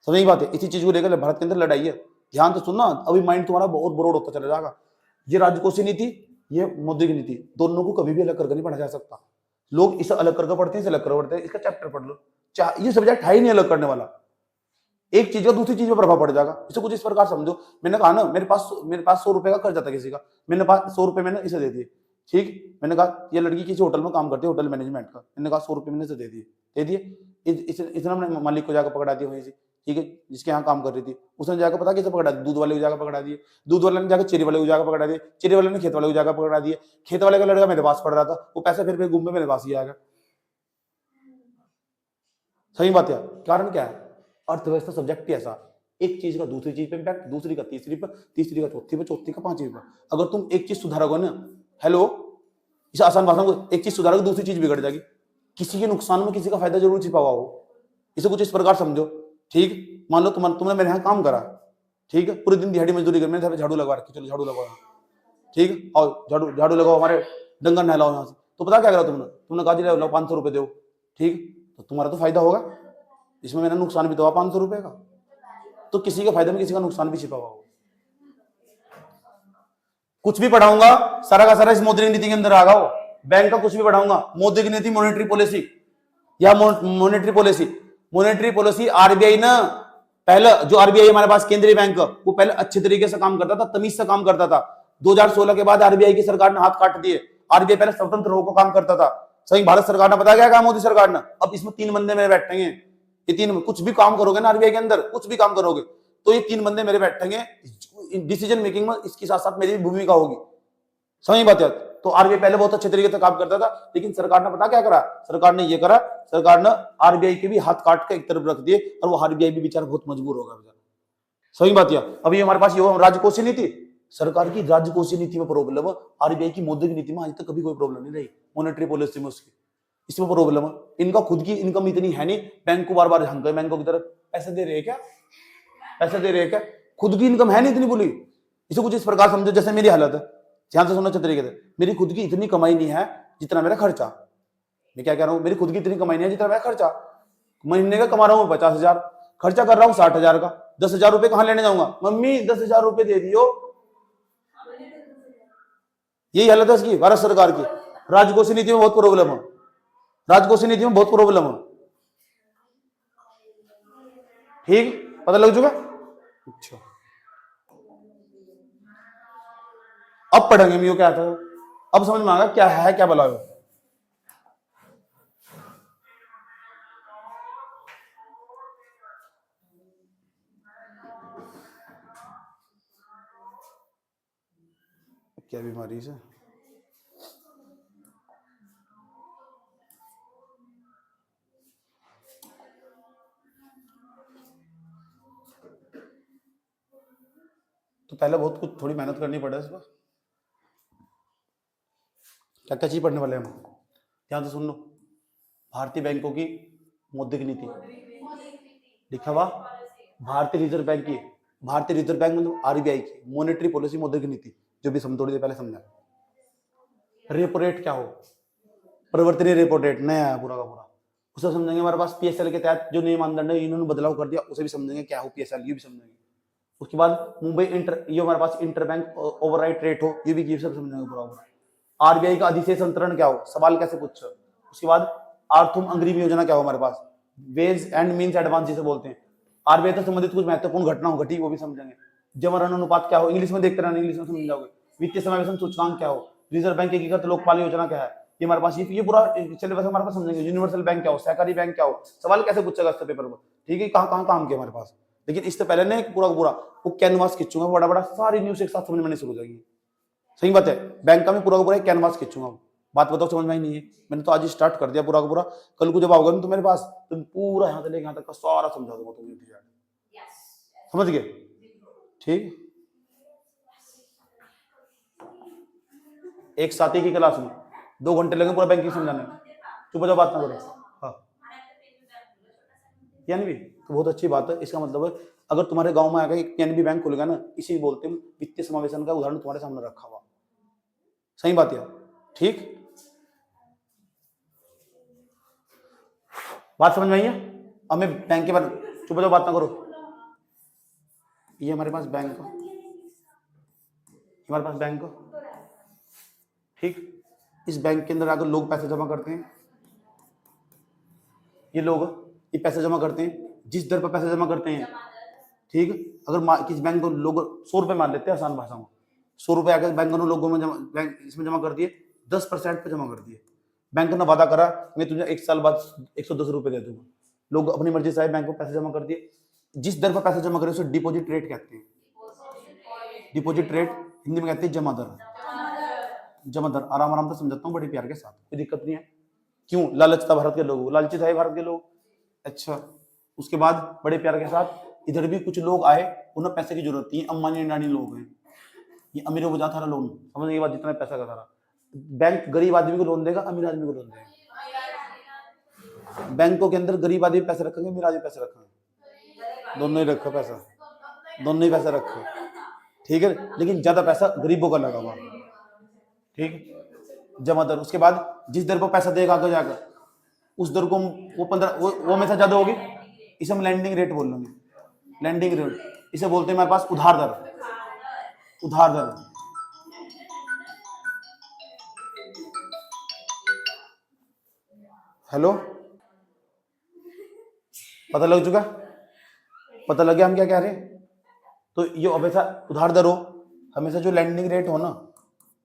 समझ बात है, इसी चीज को लेकर भारत के अंदर लड़ाई है। ध्यान से सुनना, अभी माइंड तुम्हारा बहुत ब्रॉड होता चला जाएगा। ये राजकोषीय नीति, ये मौद्रिक नीति, दोनों को कभी भी अलग करके नहीं पढ़ा जा सकता। लोग इसे अलग करके पढ़ते हैं, इसे अलग करके पढ़ते हैं। इसका चैप्टर पढ़ लो, ये सब्जेक्ट है ही नहीं अलग करने वाला। एक चीज का दूसरी चीज में प्रभाव पड़ जाएगा। इसे कुछ इस प्रकार समझो, मैंने कहा ना मेरे पास 100 रुपए का कर्जा था किसी का, मैंने पास 100 रुपए मैंने इसे दे दिए, ठीक। मैंने कहा ये लड़की किसी होटल में काम करती है, होटल मैनेजमेंट का, मैंने कहा 100 रुपए मैंने इसे दे दिए, इतना मैंने मालिक को जाकर पकड़ा दिया वहीं से, ठीक है, जिसके यहाँ काम कर रही थी। उसने जाकर पता किसे पकड़ा दिया, दूध वाले को जाकर पकड़ा दिए, दूध वाले ने जाकर चेरी वाले को जाकर पकड़ा दिए, चेरी वाले ने खेत वाले को जाकर पकड़ा दिए, खेत वाले का लड़का मेरे पास पड़ रहा था, वो पैसा फिर घूम मेरे पास ही आएगा। सही बात है। कारण क्या है, अर्थव्यवस्था सब्जेक्ट ही ऐसा, एक चीज का दूसरी चीज पे इम्पैक्ट, दूसरी का तीसरी पर, तीसरी का चौथी पर, चौथी का पांचवी पर। अगर तुम एक चीज सुधारोगे ना, हेलो, इस आसान भाषा में एक चीज सुधारोगे दूसरी चीज बिगड़ जाएगी। किसी के नुकसान में किसी का फायदा जरूर छिपा हुआ हो। इसे कुछ इस प्रकार समझो, ठीक। मान लो तुमने मेरे यहाँ काम करा, ठीक है, पूरे दिन दिहाड़ी मजदूरी कर, मैंने झाड़ू लगवा रखी, चलो झाड़ू लगवा, ठीक, आओ झाड़ू झाड़ू लगाओ, हमारे डंगर नहलाओ यहाँ से। तो पता क्या करा तुमने, तुमने कहा जी लो 500 रुपये दो, ठीक, तो तुम्हारा तो फायदा होगा, इसमें मेरा नुकसान भी तो हुआ 500 रुपये का। तो किसी का फायदा में किसी का नुकसान भी छिपा हुआ होगा। कुछ भी पढ़ाऊंगा सारा का सारा इस मोदी की नीति के अंदर आ गया हो। बैंक का कुछ भी पढ़ाऊंगा, मोदी की नीति, मॉनेटरी पॉलिसी या मॉनेटरी पॉलिसी आरबीआई ना, पहले जो आरबीआई हमारे पास केंद्रीय बैंक, वो पहले अच्छे तरीके से काम करता था, तमीज से काम करता था। 2016 के बाद आरबीआई की सरकार ने हाथ काट दिए। आरबीआई पहले स्वतंत्र होकर काम करता था। सही, भारत सरकार ने पता क्या कहा, मोदी सरकार ने, अब इसमें 3 बंदे मेरे बैठेंगे, ये 3, कुछ भी काम करोगे ना आरबीआई के अंदर, कुछ भी काम करोगे तो ये 3 बंदे मेरे बैठेंगे, डिसीजन मेकिंग में इसके साथ साथ मेरी भी भूमिका होगी। समझ बात है। तो आरबीआई पहले बहुत अच्छे तरीके से काम करता था, लेकिन सरकार ने पता क्या करा, सरकार ने ये करा, सरकार ने आरबीआई के भी हाथ काट के एक तरफ रख दिए, और वो आरबीआई भी बेचारा बहुत मजबूर होगा बेचारा। सही बात है। अभी हमारे पास ये राजकोषीय नीति, सरकार की राजकोषीय नीति में प्रॉब्लम है, आरबीआई की मौद्रिक नीति में आज तक कभी कोई प्रॉब्लम नहीं रही, मॉनेटरी पॉलिसी में उसकी, इसमें प्रॉब्लम है। इनका खुद की इनकम इतनी है नहीं, बैंक को बार बार झांक गए, बैंकों की तरफ पैसे दे रहे हैं क्या, पैसे दे रहे हैं क्या, खुद की इनकम है नहीं इतनी बोली। इसे कुछ इस प्रकार समझो जैसे मेरी हालत है, ध्यान से सुनना अच्छे तरीके से, मेरी खुद की इतनी कमाई नहीं है जितना मेरा खर्चा। मैं क्या कह रहा हूँ, मेरी खुद की इतनी कमाई नहीं है जितना मेरा खर्चा। महीने का कमा रहा हूँ 50,000, खर्चा कर रहा हूँ 60,000 का, 10,000 रुपए कहाँ लेने जाऊंगा, मम्मी 10,000 रुपए दे दियो। यही हालत है इसकी, भारत सरकार की राजकोषीय नीति में बहुत प्रॉब्लम है, राजकोषीय नीति में बहुत प्रॉब्लम है। ठीक, पता लग चुका। अच्छा, अब पढ़ेंगे हम, क्या था, अब समझ में आएगा क्या है क्या बला है। क्या बीमारी से, तो पहले बहुत कुछ थोड़ी मेहनत करनी पड़े इस पर। क्या क्या चीज पढ़ने वाले हम, ध्यान से सुन लो। भारतीय बैंकों की मौद्रिक नीति लिखा हुआ, भारतीय रिजर्व बैंक की, भारतीय रिजर्व बैंक मतलब आरबीआई की मॉनेटरी पॉलिसी, मौद्रिक नीति, जो भी हम थोड़ी देर पहले समझा। रेपो रेट क्या हो, परिवर्तनीय रेपो रेट नया है पूरा का पूरा, उसे समझेंगे। हमारे पास पीएसएल के तहत जो नियम मानदंड है इन्होंने बदलाव कर दिया, उसे भी समझेंगे क्या हो पीएसएल, ये भी समझेंगे। उसके बाद मुंबई इंटर, ये हमारे पास इंटर बैंक ओवरराइट रेट हो, ये भी सब समझेंगे पूरा पूरा। आरबीआई का अधिशेष अंतरण क्या हो, सवाल कैसे पूछो। उसके बाद आर्थुम अग्रिम योजना क्या हो हमारे पास, वेज एंड मीन्स एडवांस जिसे बोलते हैं। आरबीआई से संबंधित कुछ महत्वपूर्ण घटना घटी, वो भी समझेंगे। जमरण अनुपात क्या हो, इंग्लिश में देखते रहना, इंग्लिश में समझ जाओगे। वित्तीय समावेशन सूचकांक क्या हो, रिजर्व बैंक एकीकृत लोकपाल योजना क्या है, ये हमारे पास, ये पूरा सिलेबस हमारे पास समझेंगे। यूनिवर्सल बैंक क्या हो, सहकारी बैंक क्या हो, सवाल कैसे पूछेगा इससे पेपर में, ठीक है, कहाँ काम किया हमारे पास। लेकिन इससे पहले ने पूरा पूरा वो कैनवास खींचूंगा बड़ा बड़ा, सारी न्यूज एक साथ समझ में नहीं शुरू हो जाएगी। सही बात है, बैंक का मैं पूरा का पूरा कैनवास खींचूंगा। बात बताओ समझ में नहीं है, मैंने तो आज ही स्टार्ट कर दिया पूरा का पूरा। कल को जब आओगे ना तो मेरे पास, तो पूरा यहाँ से लेके यहाँ तक का सारा समझा दूंगा तुम्हें, समझ गए, ठीक। एक साथ ही की क्लास में 2 घंटे लगे पूरा बैंकिंग समझाने में, चुप जाओ, बात ना करो। हाँ, पीएनबी तो बहुत अच्छी बात है। इसका मतलब है अगर तुम्हारे गांव में आकर एक पीएनबी बैंक खुल गया ना, इसी बोलते हैं वित्तीय समावेशन का उदाहरण तुम्हारे सामने रखा हुआ। सही बात है, ठीक, बात समझ में आई है। अब मैं बैंक के बारे में, चुप जाओ, बात ना करो। ये हमारे पास बैंक का, हमारे पास बैंक का, ठीक। इस बैंक के अंदर आकर लोग पैसे जमा करते हैं, ये लोग ये पैसे जमा करते हैं, जिस दर पर पैसे जमा करते हैं, ठीक। अगर किसी बैंक को लोग 100 रुपए मान लेते हैं आसान भाषा में, 100 रुपए आकर बैंक ने लोगों में बैंक इसमें जमा कर दिए, 10% पे जमा कर दिए। बैंक ने वादा करा मैं तुझे 1 साल बाद 110 रुपए दे दूंगा, लोग अपनी मर्जी से बैंक को पैसे जमा कर दिए। जिस दर पर पैसे जमा करे उसे डिपॉजिट रेट कहते हैं। डिपॉजिट रेट हिंदी में कहते हैं जमा दर। जमा दर आराम आराम से समझाता हूँ बड़े प्यार के साथ, कोई दिक्कत नहीं है। क्यों, लालच था भारत के लोगों, लालची था भारत के लोग। अच्छा, उसके बाद बड़े प्यार के साथ इधर भी कुछ लोग आए, उन्हें पैसे की जरूरत थी, अंबानी अंडानी लोग हैं, ये अमीरों को जाता रहा लोन, समझ ये बात, जितना पैसा का था बैंक गरीब आदमी को लोन देगा, अमीर आदमी को लोन देगा। बैंकों के अंदर गरीब आदमी पैसे रखेंगे, अमीर आदमी पैसे रखेंगे, दोनों ही रखो पैसा, दोनों ही पैसा रखो, ठीक है। लेकिन ज्यादा पैसा गरीबों का लगा हुआ, ठीक, जमा दर। उसके बाद जिस दर पर पैसा देगा आगे जाकर उस दर को वो 15 वो हमेशा ज्यादा होगी, इसे हम लैंडिंग रेट बोल लेंगे, लैंडिंग रेट। इसे बोलते हैं हमारे पास उधार दर, उधार दर। हेलो, पता लग चुका, पता लग गया हम क्या कह रहे हैं। तो ये हमेशा उधार दर हो, हमेशा जो लैंडिंग रेट हो ना,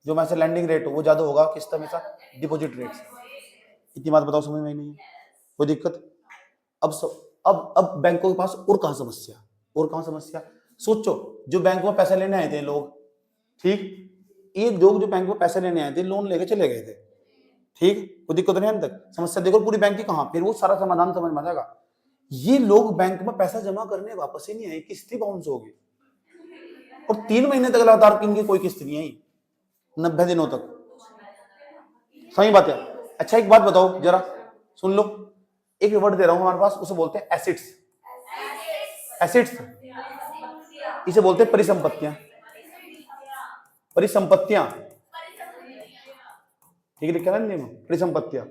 जो हमेशा लैंडिंग रेट हो वो ज्यादा होगा किस हमेशा डिपॉजिट रेट से। इतनी बात बताओ, समझ में नहीं है कोई दिक्कत। अब बैंकों के पास और कहां समस्या, और कहां समस्या। सोचो, जो बैंक में पैसा लेने आए थे लोग, ठीक, ये लोग जो बैंक में पैसा लेने आए थे लोन लेके चले गए थे, ठीक, कोई दिक्कत नहीं है तक। समस्या देखो पूरी बैंक की कहां, फिर वो सारा समाधान समझ में आ जाएगा। ये लोग बैंक में पैसा जमा करने वापस ही नहीं आए, किस्ती बाउंस हो गई, और 3 महीने तक लगातार इनकी कोई किस्त नहीं आई, 90 दिनों तक। सही बात है। अच्छा एक बात बताओ जरा, सुन लो, एक वर्ड दे रहा हूं हमारे पास, उसे बोलते हैं एसिड्स। एसिड्स, इसे बोलते हैं परिसंपत्तियां, परिसंपत्तियां, ठीक है, लिखा ना, परिसंपत्तियां,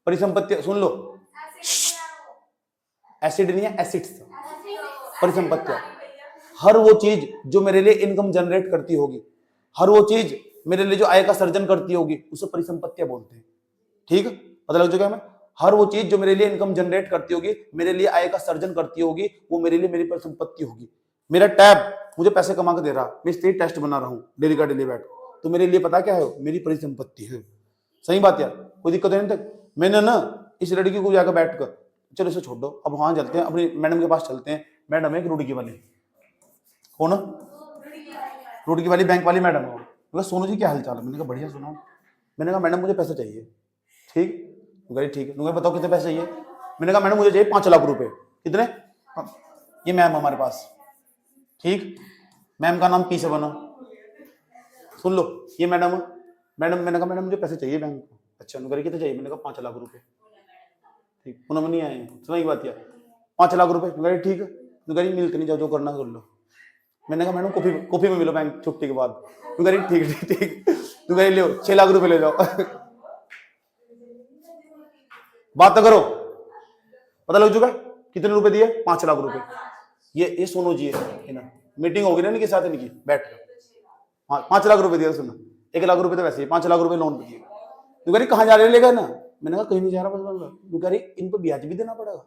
परिसंपत्तियां। सुन लो, एसिड नहीं है, एसिड्स, परिसंपत्तियां। हर वो चीज जो मेरे लिए इनकम जनरेट करती होगी, हर वो चीज मेरे लिए जो आय का सर्जन करती होगी, उसे परिसंपत्तियां बोलते हैं, ठीक, पता लग चुका है हमें। हर वो चीज जो मेरे लिए इनकम जनरेट करती होगी, मेरे लिए आय का सर्जन करती होगी, वो मेरे लिए मेरी परिसंपत्ति होगी। मेरा टैब मुझे पैसे कमा के दे रहा, मैं इसलिए टेस्ट बना रहा हूं डेली का डेली बैठ, तो मेरे लिए पता क्या है, मेरी परिसंपत्ति है। सही बात यार, कोई दिक्कत नहीं तक। मैंने ना इस लड़की को जाकर बैठ कर, चलो इसे छोड़ दो, अब वहां चलते हैं, अपनी मैडम के पास चलते हैं। मैडम है एक रुड़की वाली, कौन, रुड़की वाली बैंक वाली मैडम हो। सोनू जी क्या हाल चाल है, मैंने कहा बढ़िया सुनाओ। मैंने कहा मैडम मुझे पैसे चाहिए, ठीक, ठीक है, बताओ कितने पैसे चाहिए। मैंने कहा मैडम मुझे चाहिए 5 लाख रुपए। कितने, ये मैम हमारे पास, ठीक, मैम का नाम पी से बना, सुन लो, ये मैडम, मैंने कहा मैडम मुझे पैसे चाहिए बैंक को। अच्छा, कितने चाहिए, मैंने कहा 5 लाख रुपए, ठीक, उन्होंने नहीं आए, समझ बात किया, 5 लाख रुपए, ठीक है, मिलते नहीं, जाओ जो करना कर लो। मैंने कहा मैडम कॉफी में मिलो बैंक छुट्टी के बाद। ठीक ठीक, ले 6 लाख रुपए ले जाओ। बात तो करो, पता लग चुका कितने रुपए दिए, 5 लाख रुपए। ये सोनू जी है ना, मीटिंग होगी ना इनके साथ, इनकी बैठ कर, हाँ 5 लाख रुपए दिया सुना, 1 लाख रुपए तो वैसे ही, 5 लाख रुपए लोन पे दिए। तू कह रही कहाँ जा रहे लेगा ना, मैंने कहा कहीं नहीं जा रहा, बस। तू कह रही इन पर ब्याज भी देना पड़ेगा।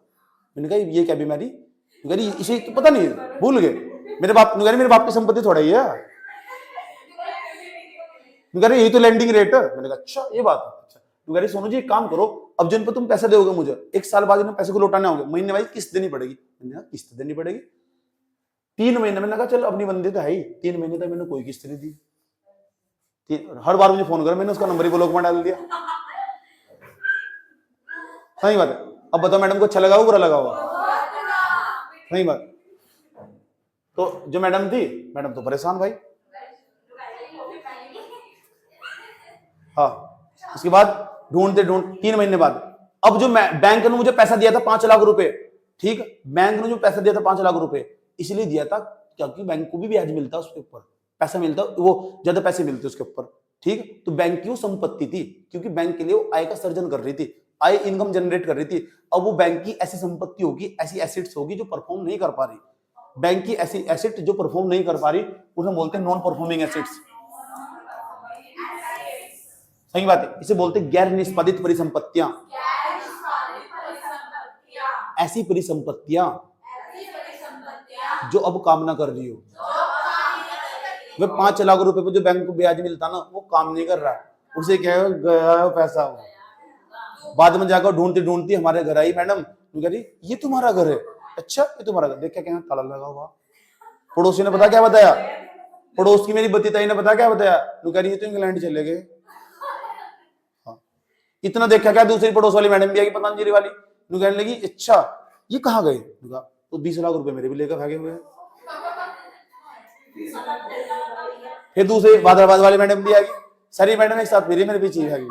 मैंने कहा ये क्या बीमारी, तू कह रही इसे तो पता नहीं, भूल गए मेरे बाप, मेरे बाप की संपत्ति थोड़ा ही है। तू कह रही यही तो लैंडिंग रेट है। मैंने कहा अच्छा ये बात, अच्छा। तू कह रही सोनू जी एक काम करो, अब जिन पर तुम पैसे दोगे मुझे, 1 साल बाद इन पैसे को लौटाने होंगे, महीने वाइज किस्त देनी पड़ेगी। मैंने कहा किस्त देनी पड़ेगी 3 महीने। मैंने कहा चल अपनी बंदी तो है ही, 3 महीने तक मैंने कोई किस्त नहीं दी। हर बार मुझे फोन कर, मैंने उसका नंबर ही ब्लॉक में डाल दिया। सही बात है। अब बताओ मैडम को अच्छा लगा बुरा लगा होगा, सही बात। तो जो मैडम थी, मैडम तो परेशान भाई, हाँ। उसके बाद ढूंढते 3 महीने बाद, अब जो बैंक ने मुझे पैसा दिया था 5 लाख रुपए, ठीक, बैंक ने जो पैसा दिया था 5 लाख रुपए इसलिए दिया था क्योंकि बैंक को भी ब्याज मिलता उसके ऊपर, पैसा मिलता, वो ज्यादा पैसे मिलते उसके ऊपर, ठीक। तो बैंक की वो संपत्ति थी, क्योंकि बैंक के लिए वो आय का सर्जन कर रही थी, आय इनकम जनरेट कर रही थी। अब वो बैंक की ऐसी संपत्ति होगी, ऐसी एसेट्स होगी जो परफॉर्म नहीं कर पा रही। बैंक की ऐसी एसेट जो परफॉर्म नहीं कर पा रही उन्हें बोलते हैं नॉन परफॉर्मिंग एसेट्स। सही बात है, इसे बोलते हैं गैर निष्पादित परिसंपत्तियां। ऐसी परिसंपत्तियां जो अब काम ना कर रही हो। वे 5 लाख रुपए पे जो बैंक को ब्याज मिलता ना, वो काम नहीं कर रहा, उसे क्या है गया पैसा। बाद में जाकर ढूंढती ढूंढती हमारे घर आई मैडम, कह रही ये तुम्हारा घर है। अच्छा ये तुम्हारा घर, देख क्या ताला लगा हुआ। पड़ोसी ने पता क्या बताया, पड़ोस की मेरी बतीताई ने पता क्या बताया, कह रही ये तो इंग्लैंड चले गए। हाँ। इतना देखा क्या, दूसरी पड़ोस वाली मैडम भी आई पतंजलि वाली, कहने लगी अच्छा ये कहाँ गए, तो 20 लाख रुपए मेरे भी लेकर भागे हुए। फिर दूसरे हैदराबाद वाली मैडम भी आ गई, सारी मैडम एक साथ फिर मेरे पीछे आ गई।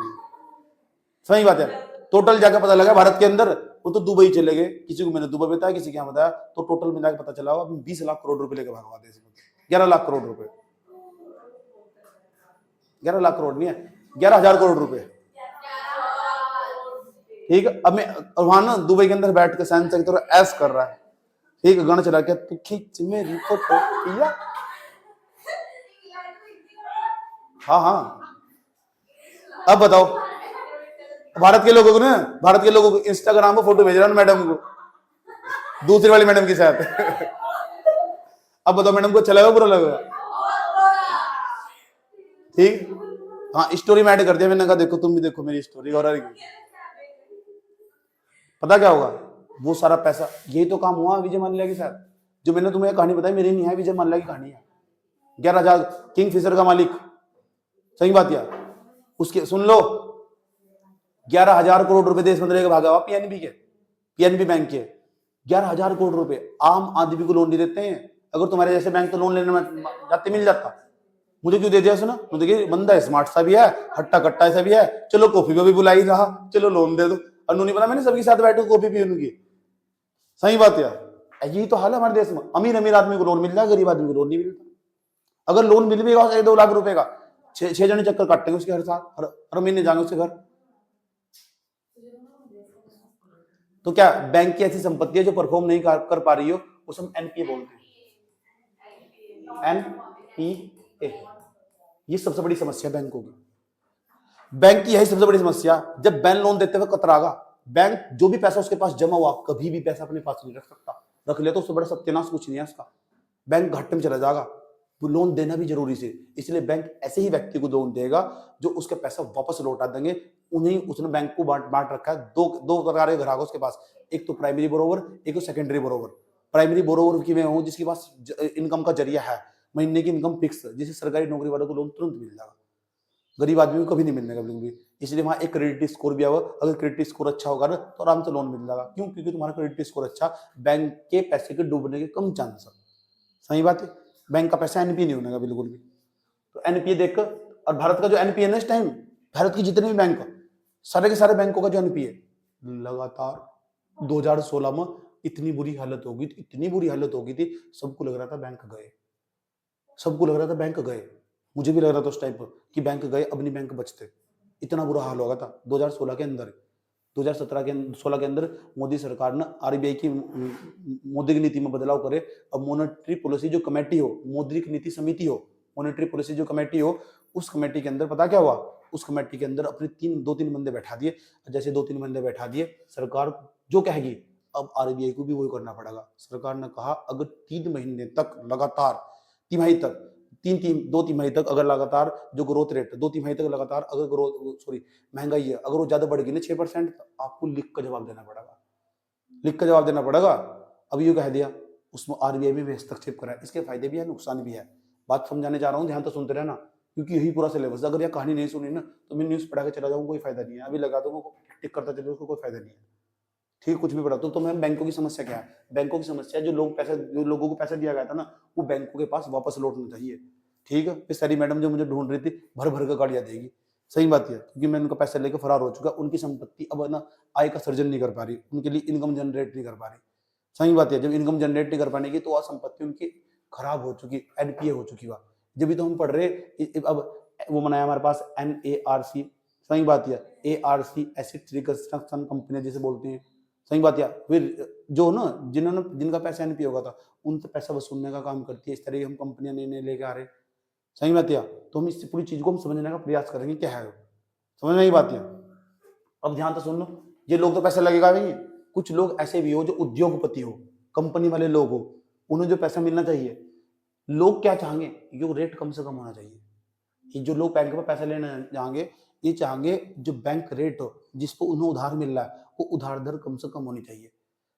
सही बात है। टोटल जाकर पता लगा भारत के अंदर वो तो दुबई चले गए, किसी को मैंने दुबई बताया, किसी क्या बताया, तो टोटल मिला के पता चला 20 लाख करोड़ रुपए लेकर भागवा दे, 11 लाख करोड़ रुपए। 11 लाख करोड़ नहीं है, 11,000 करोड़ रुपए। ठीक है, अब मैं वहां ना दुबई के अंदर बैठ के सैमसंग की तरह ऐस कर रहा है, ठीक है, गाना चला के तू खींच मेरी फोटो किया। हाँ हाँ, अब बताओ, भारत के लोगों को ना, भारत के लोगों को इंस्टाग्राम पर फोटो भेज रहा हूं मैडम को, दूसरी वाली मैडम के साथ। अब बताओ मैडम को अच्छा लगा बुरा लगा? ठीक, हाँ स्टोरी में ऐड कर दिया मैंने, कहा देखो तुम भी देखो मेरी स्टोरी। और पता क्या होगा, वो सारा पैसा, यही तो काम हुआ विजय माल्या के साथ। जो मैंने तुम्हें कहानी बताई मेरी नहीं है, विजय माल्या की कहानी है। 11,000 किंग फिशर का मालिक, सही बात यार, उसके सुन लो, 11,000 करोड़ रुपए देश मंत्री का भागा हुआ पीएनबी के, पीएनबी बैंक के 11,000 करोड़ रुपए आम आदमी को लोन नहीं देते हैं। अगर तुम्हारे जैसे बैंक तो लोन लेने में जाते मिल जाता, मुझे क्यों दे दिया सुना? मुझे देखिए बंदा स्मार्ट सा भी है, हट्टा कट्टा सा भी है, चलो कॉफी पे भी बुलाई रहा, चलो लोन दे दो। नहीं पता मैंने सबके साथ बैठे कॉफी पी उनकी, सही बात यार, यही तो हाल है हमारे देश में। अमीर अमीर आदमी को लोन मिल रहा है, गरीब आदमी को लोन नहीं मिलता। अगर लोन मिल भी 1-2 लाख रुपए का, 6 जने चक्कर काटेंगे उसके हर साल, हर महीने जाएंगे उसके घर। तो क्या बैंक की ऐसी संपत्ति है जो परफॉर्म नहीं कर पा रही हो, उसे हम एनपीए बोलते हैं, एनपीए। ये सबसे बड़ी समस्या बैंकों की, बैंक की यही सबसे बड़ी समस्या। जब बैंक लोन देते हुए कतरागा, बैंक जो भी पैसा उसके पास जमा हुआ कभी भी पैसा अपने पास नहीं रख सकता, रख लिया तो उससे बड़ा सत्यानाश कुछ नहीं है उसका, बैंक घाटे में चला जाएगा। वो लोन देना भी जरूरी से, इसलिए बैंक ऐसे ही व्यक्ति को लोन देगा जो उसका पैसा वापस लौटा देंगे। उन्हें उसने बैंक को बांट रखा है, दो प्रकार के ग्राहक उसके पास, एक तो प्राइमरी बोरोवर, एक तो सेकेंडरी बोरोवर। प्राइमरी बोरोवर की मैं हूँ जिसके पास इनकम का जरिया है, महीने की इनकम फिक्स, जिसे सरकारी नौकरी वालों को लोन तुरंत मिल जाएगा, गरीब आदमी को कभी नहीं मिलने का बिल्कुल भी। इसलिए वहां एक क्रेडिट स्कोर भी आवा, अगर क्रेडिट स्कोर अच्छा होगा ना तो आराम से लोन मिल जाएगा। क्यों? क्योंकि तुम्हारा क्रेडिट स्कोर अच्छा, बैंक के पैसे के डूबने के कम चांस है, सही बात है। बैंक का पैसा एनपीए नहीं होने का बिल्कुल भी। तो एनपीए देखकर, और भारत का जो एनपीए है इस टाइम, भारत की जितने भी बैंक, सारे के सारे बैंकों का जो एनपीए लगातार 2016 में इतनी बुरी हालत होगी, इतनी बुरी हालत हो गई थी, सबको लग रहा था बैंक गए, सबको लग रहा था बैंक गए। मुझे भी लग रहा था उस टाइम पर कि बैंक गए, अब नहीं बैंक बचते, इतना बुरा हाल होगा था 2016 के अंदर। 2017 के 16 के अंदर मोदी सरकार ने आरबीआई की मौद्रिक नीति में बदलाव करे। अब मॉनेटरी पॉलिसी जो कमेटी हो, मौद्रिक नीति समिति हो, मॉनेटरी पॉलिसी जो कमेटी हो, उस कमेटी के अंदर पता क्या हुआ, उस कमेटी के अंदर अपने 2-3 बंदे बैठा दिए। जैसे 2-3 बंदे बैठा दिए, सरकार जो कहेगी अब आरबीआई को भी वही करना पड़ेगा। सरकार ने कहा अगर 3 महीने तक लगातार, तिमाही तक, 2 तिमाही तक अगर लगातार जो ग्रोथ रेट 2 तिमाही तक लगातार अगर महंगाई है, अगर वो ज्यादा बढ़ गई ना 6%, तो आपको लिख कर जवाब देना पड़ेगा, लिख कर जवाब देना पड़ेगा। अब ये कह दिया, उसमें आरबीआई में भी हस्तक्षेप करा है। इसके फायदे भी है, नुकसान भी है, बात समझाने जा रहा हूँ, ध्यान तो सुनते रहना, क्योंकि यही पूरा सिलेबस। अगर यह कहानी नहीं सुनी ना तो मैं न्यूज पढ़ा के चला जाऊँ, कोई फायदा नहीं है। अभी लगा दूंगा, टिक करता चले, उसको कोई फायदा नहीं है, ठीक, कुछ भी पढ़ा तो मैं बैंकों की समस्या क्या है, बैंकों की समस्या जो लोगों को पैसा दिया गया था ना, वो बैंकों के पास वापस लौटना चाहिए। ठीक है, फिर सारी मैडम जो मुझे ढूंढ रही थी भर भर कर गाड़ियां देगी, सही बात है, क्योंकि मैं उनका पैसा लेकर फरार हो चुका। उनकी संपत्ति अब ना आय का सर्जन नहीं कर पा रही, उनके लिए इनकम जनरेट नहीं कर पा रही, सही बात है। जब इनकम जनरेट नहीं कर पाने की तो वह संपत्ति उनकी खराब हो चुकी, एनपीए हो चुकी। वह जब भी तो हम पढ़ रहे, अब वो बनाया हमारे पास NARC, सही बात है, ARC एसेट रिकंस्ट्रक्शन कंपनी जिसे बोलते हैं, सही बात है। फिर जो ना जिनका पैसा एनपीए होगा था उनसे पैसा वसूलने का काम करती है। इस तरह की हम कंपनियां नई लेके आ रहे, सही बात है। तो हम इस पूरी चीज को हम समझने का प्रयास करेंगे क्या है, समझ में आई बात है। अब ध्यान तो सुन लो, ये लोग तो पैसा लगेगा नहीं, कुछ लोग ऐसे भी हो जो उद्योगपति हो, कंपनी वाले लोग हो, उन्हें जो पैसा मिलना चाहिए, लोग क्या चाहेंगे, ये रेट कम से कम होना चाहिए। ये जो लोग बैंक में पैसा लेने जाएंगे, ये चाहेंगे जो बैंक रेट हो जिस पर उन्हें उधार मिल रहा है, वो उधार दर कम से कम होनी चाहिए,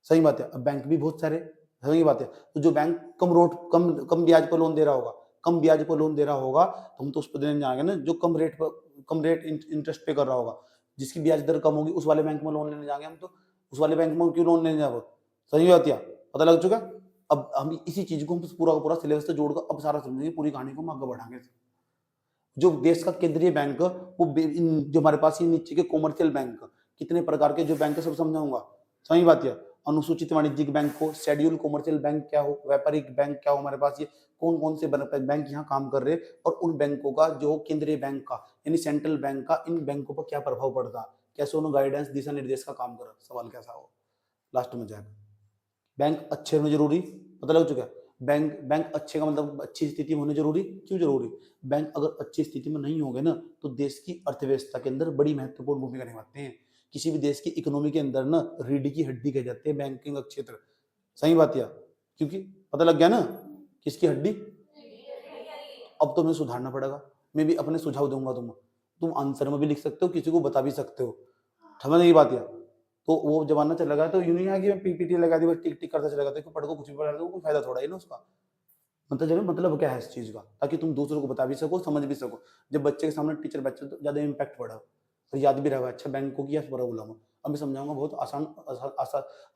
सही बात है। अब बैंक भी बहुत सारे, सही बात है, तो जो बैंक कम ब्याज पर लोन दे रहा होगा, कम ब्याज पर लोन दे रहा होगा, तो हम तो उस पर देने जाएंगे ना जो कम रेट इंटरेस्ट पे कर रहा होगा, जिसकी ब्याज दर कम होगी, उस वाले बैंक में लोन लेने जाएंगे हम। तो उस वाले बैंक में क्यों लोन लेने जाओ, सही बात है, पता लग चुका। अब हम इसी चीज को हम पूरा का पूरा सिलेबस से जोड़कर अब सारा समझेंगे, पूरी कहानी को हम आगे बढ़ाएंगे। जो देश का केंद्रीय बैंक, वो जो हमारे पास ये नीचे के कॉमर्शियल बैंक, कितने प्रकार के जो बैंक है सब समझाऊंगा, सही बात है। अनुसूचित वाणिज्यिक बैंक हो, शेड्यूल कॉमर्शियल बैंक क्या हो, व्यापारिक बैंक क्या हो, हमारे पास ये कौन कौन से बैंक यहाँ काम कर रहे हैं, और उन बैंकों का जो केंद्रीय बैंक का यानी सेंट्रल बैंक का इन बैंकों पर क्या प्रभाव पड़ता है, कैसे उन्होंने गाइडेंस दिशा निर्देश का काम करा, सवाल कैसा हो लास्ट में जाएगा। बैंक अच्छे होने जरूरी, पता लग चुका है। बैंक अच्छे का मतलब अच्छी स्थिति में होने जरूरी, क्यों जरूरी? बैंक अगर अच्छी स्थिति में नहीं होंगे ना तो देश की अर्थव्यवस्था के अंदर बड़ी महत्वपूर्ण भूमिका निभाते हैं। किसी भी देश की इकोनॉमी के अंदर ना रीढ़ की हड्डी कह जाते हैं बैंकिंग क्षेत्र। सही बात या? क्योंकि पता लग गया ना किसकी हड्डी। अब तुम्हें सुधारना पड़ेगा, मैं भी अपने सुझाव दूंगा, तुम आंसर में भी लिख सकते हो, किसी को बता भी सकते हो, समझ नहीं बात या? तो वो जमाना चला गया, तो यूं नहीं है कि मैं पीपीटी लगा दी बस टिक टिक करता चला गया, तो पढ़ को कुछ भी पढ़ा दो, कोई फायदा थोड़ा है ना उसका। मतलब क्या है इस चीज का, ताकि तुम दूसरों को बता भी सको, समझ भी सको। जब बच्चे के सामने टीचर बच्चे तो ज्यादा इम्पैक्ट पड़ा और याद भी रहा। अच्छा बैंकों की बुरा बोला मैं, अब मैं समझाऊंगा बहुत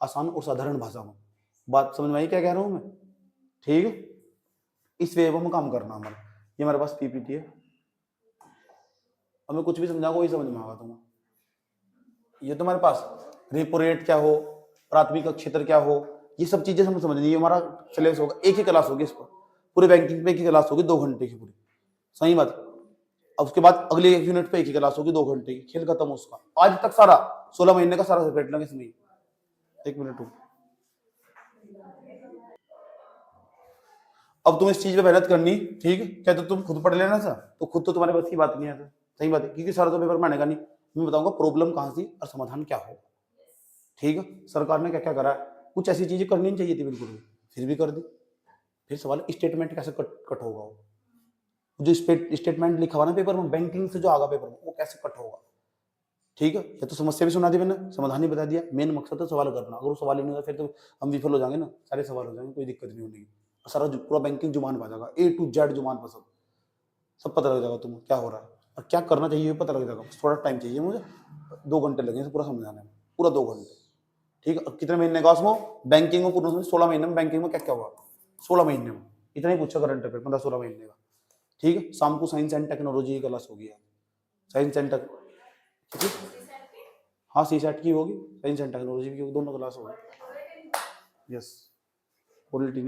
आसान और साधारण भाषा में। बात समझ में आई क्या कह रहा हूँ मैं? ठीक है, इस वे में काम करना हमारा। ये हमारे पास पीपीटी है, अब मैं कुछ भी समझाऊंगा वही समझ में आएगा तुम्हें। ये तुम्हारे पास रेपो रेट क्या हो, प्राथमिक क्षेत्र क्या हो, ये सब चीजें हमें समझनी है। हमारा सिलेबस होगा, एक ही क्लास होगी इस पर, पूरे बैंकिंग पे एक ही क्लास होगी 2 घंटे की पूरी। सही बात। अब उसके बाद अगले 1 यूनिट पे एक ही क्लास होगी 2 घंटे की, खेल खत्म उसका। आज तक सारा 16 महीने का सारा सेपरेट लगे इसमें। 1 मिनट रुक। अब तुम इस चीज पे मेहनत करनी, ठीक है? क्या तो तुम खुद पढ़ लेना सर, तो खुद तो तुम्हारे बस की बात नहीं है। सही बात है, क्योंकि सारा तो पेपर मानेगा नहीं। मैं बताऊंगा प्रॉब्लम कहां सी और समाधान क्या होगा। ठीक है, सरकार ने क्या क्या करा, कुछ ऐसी चीजें करनी नहीं चाहिए थी बिल्कुल भी, फिर भी कर दी। फिर सवाल स्टेटमेंट कैसे कट होगा, वो जो स्टेटमेंट लिखा हुआ ना पेपर में, बैंकिंग से जो आगा पेपर में, वो कैसे कट होगा। ठीक है, या तो समस्या भी सुना दी मैंने, समाधान ही बता दिया। मेन मकसद है सवाल करना, अगर वो सवाल ही नहीं होगा फिर तो हम विफल हो जाएंगे ना। सारे सवाल हो जाएंगे, कोई दिक्कत नहीं होगी। सारा पूरा बैंकिंग जुबान पा जाएगा, A to Z जुबान पर सब पता लग जाएगा तुम्हें क्या हो रहा है और क्या करना चाहिए, पता लग जाएगा। थोड़ा टाइम चाहिए मुझे, 2 घंटे लगेंगे पूरा समझाने में, पूरा 2 घंटे। ठीक है, कितने महीने का उसमें बैंकिंग में पूरा 16 महीने में बैंकिंग में क्या क्या हुआ, 16 महीने में इतना ही पूछा करंट अफेयर 15-16 महीने का। ठीक है, शाम को साइंस एंड टेक्नोलॉजी की क्लास होगी, साइंस एंड टेक। हाँ CSAT की होगी, साइंस एंड टेक्नोलॉजी की, दोनों क्लास होगी। Yes, polity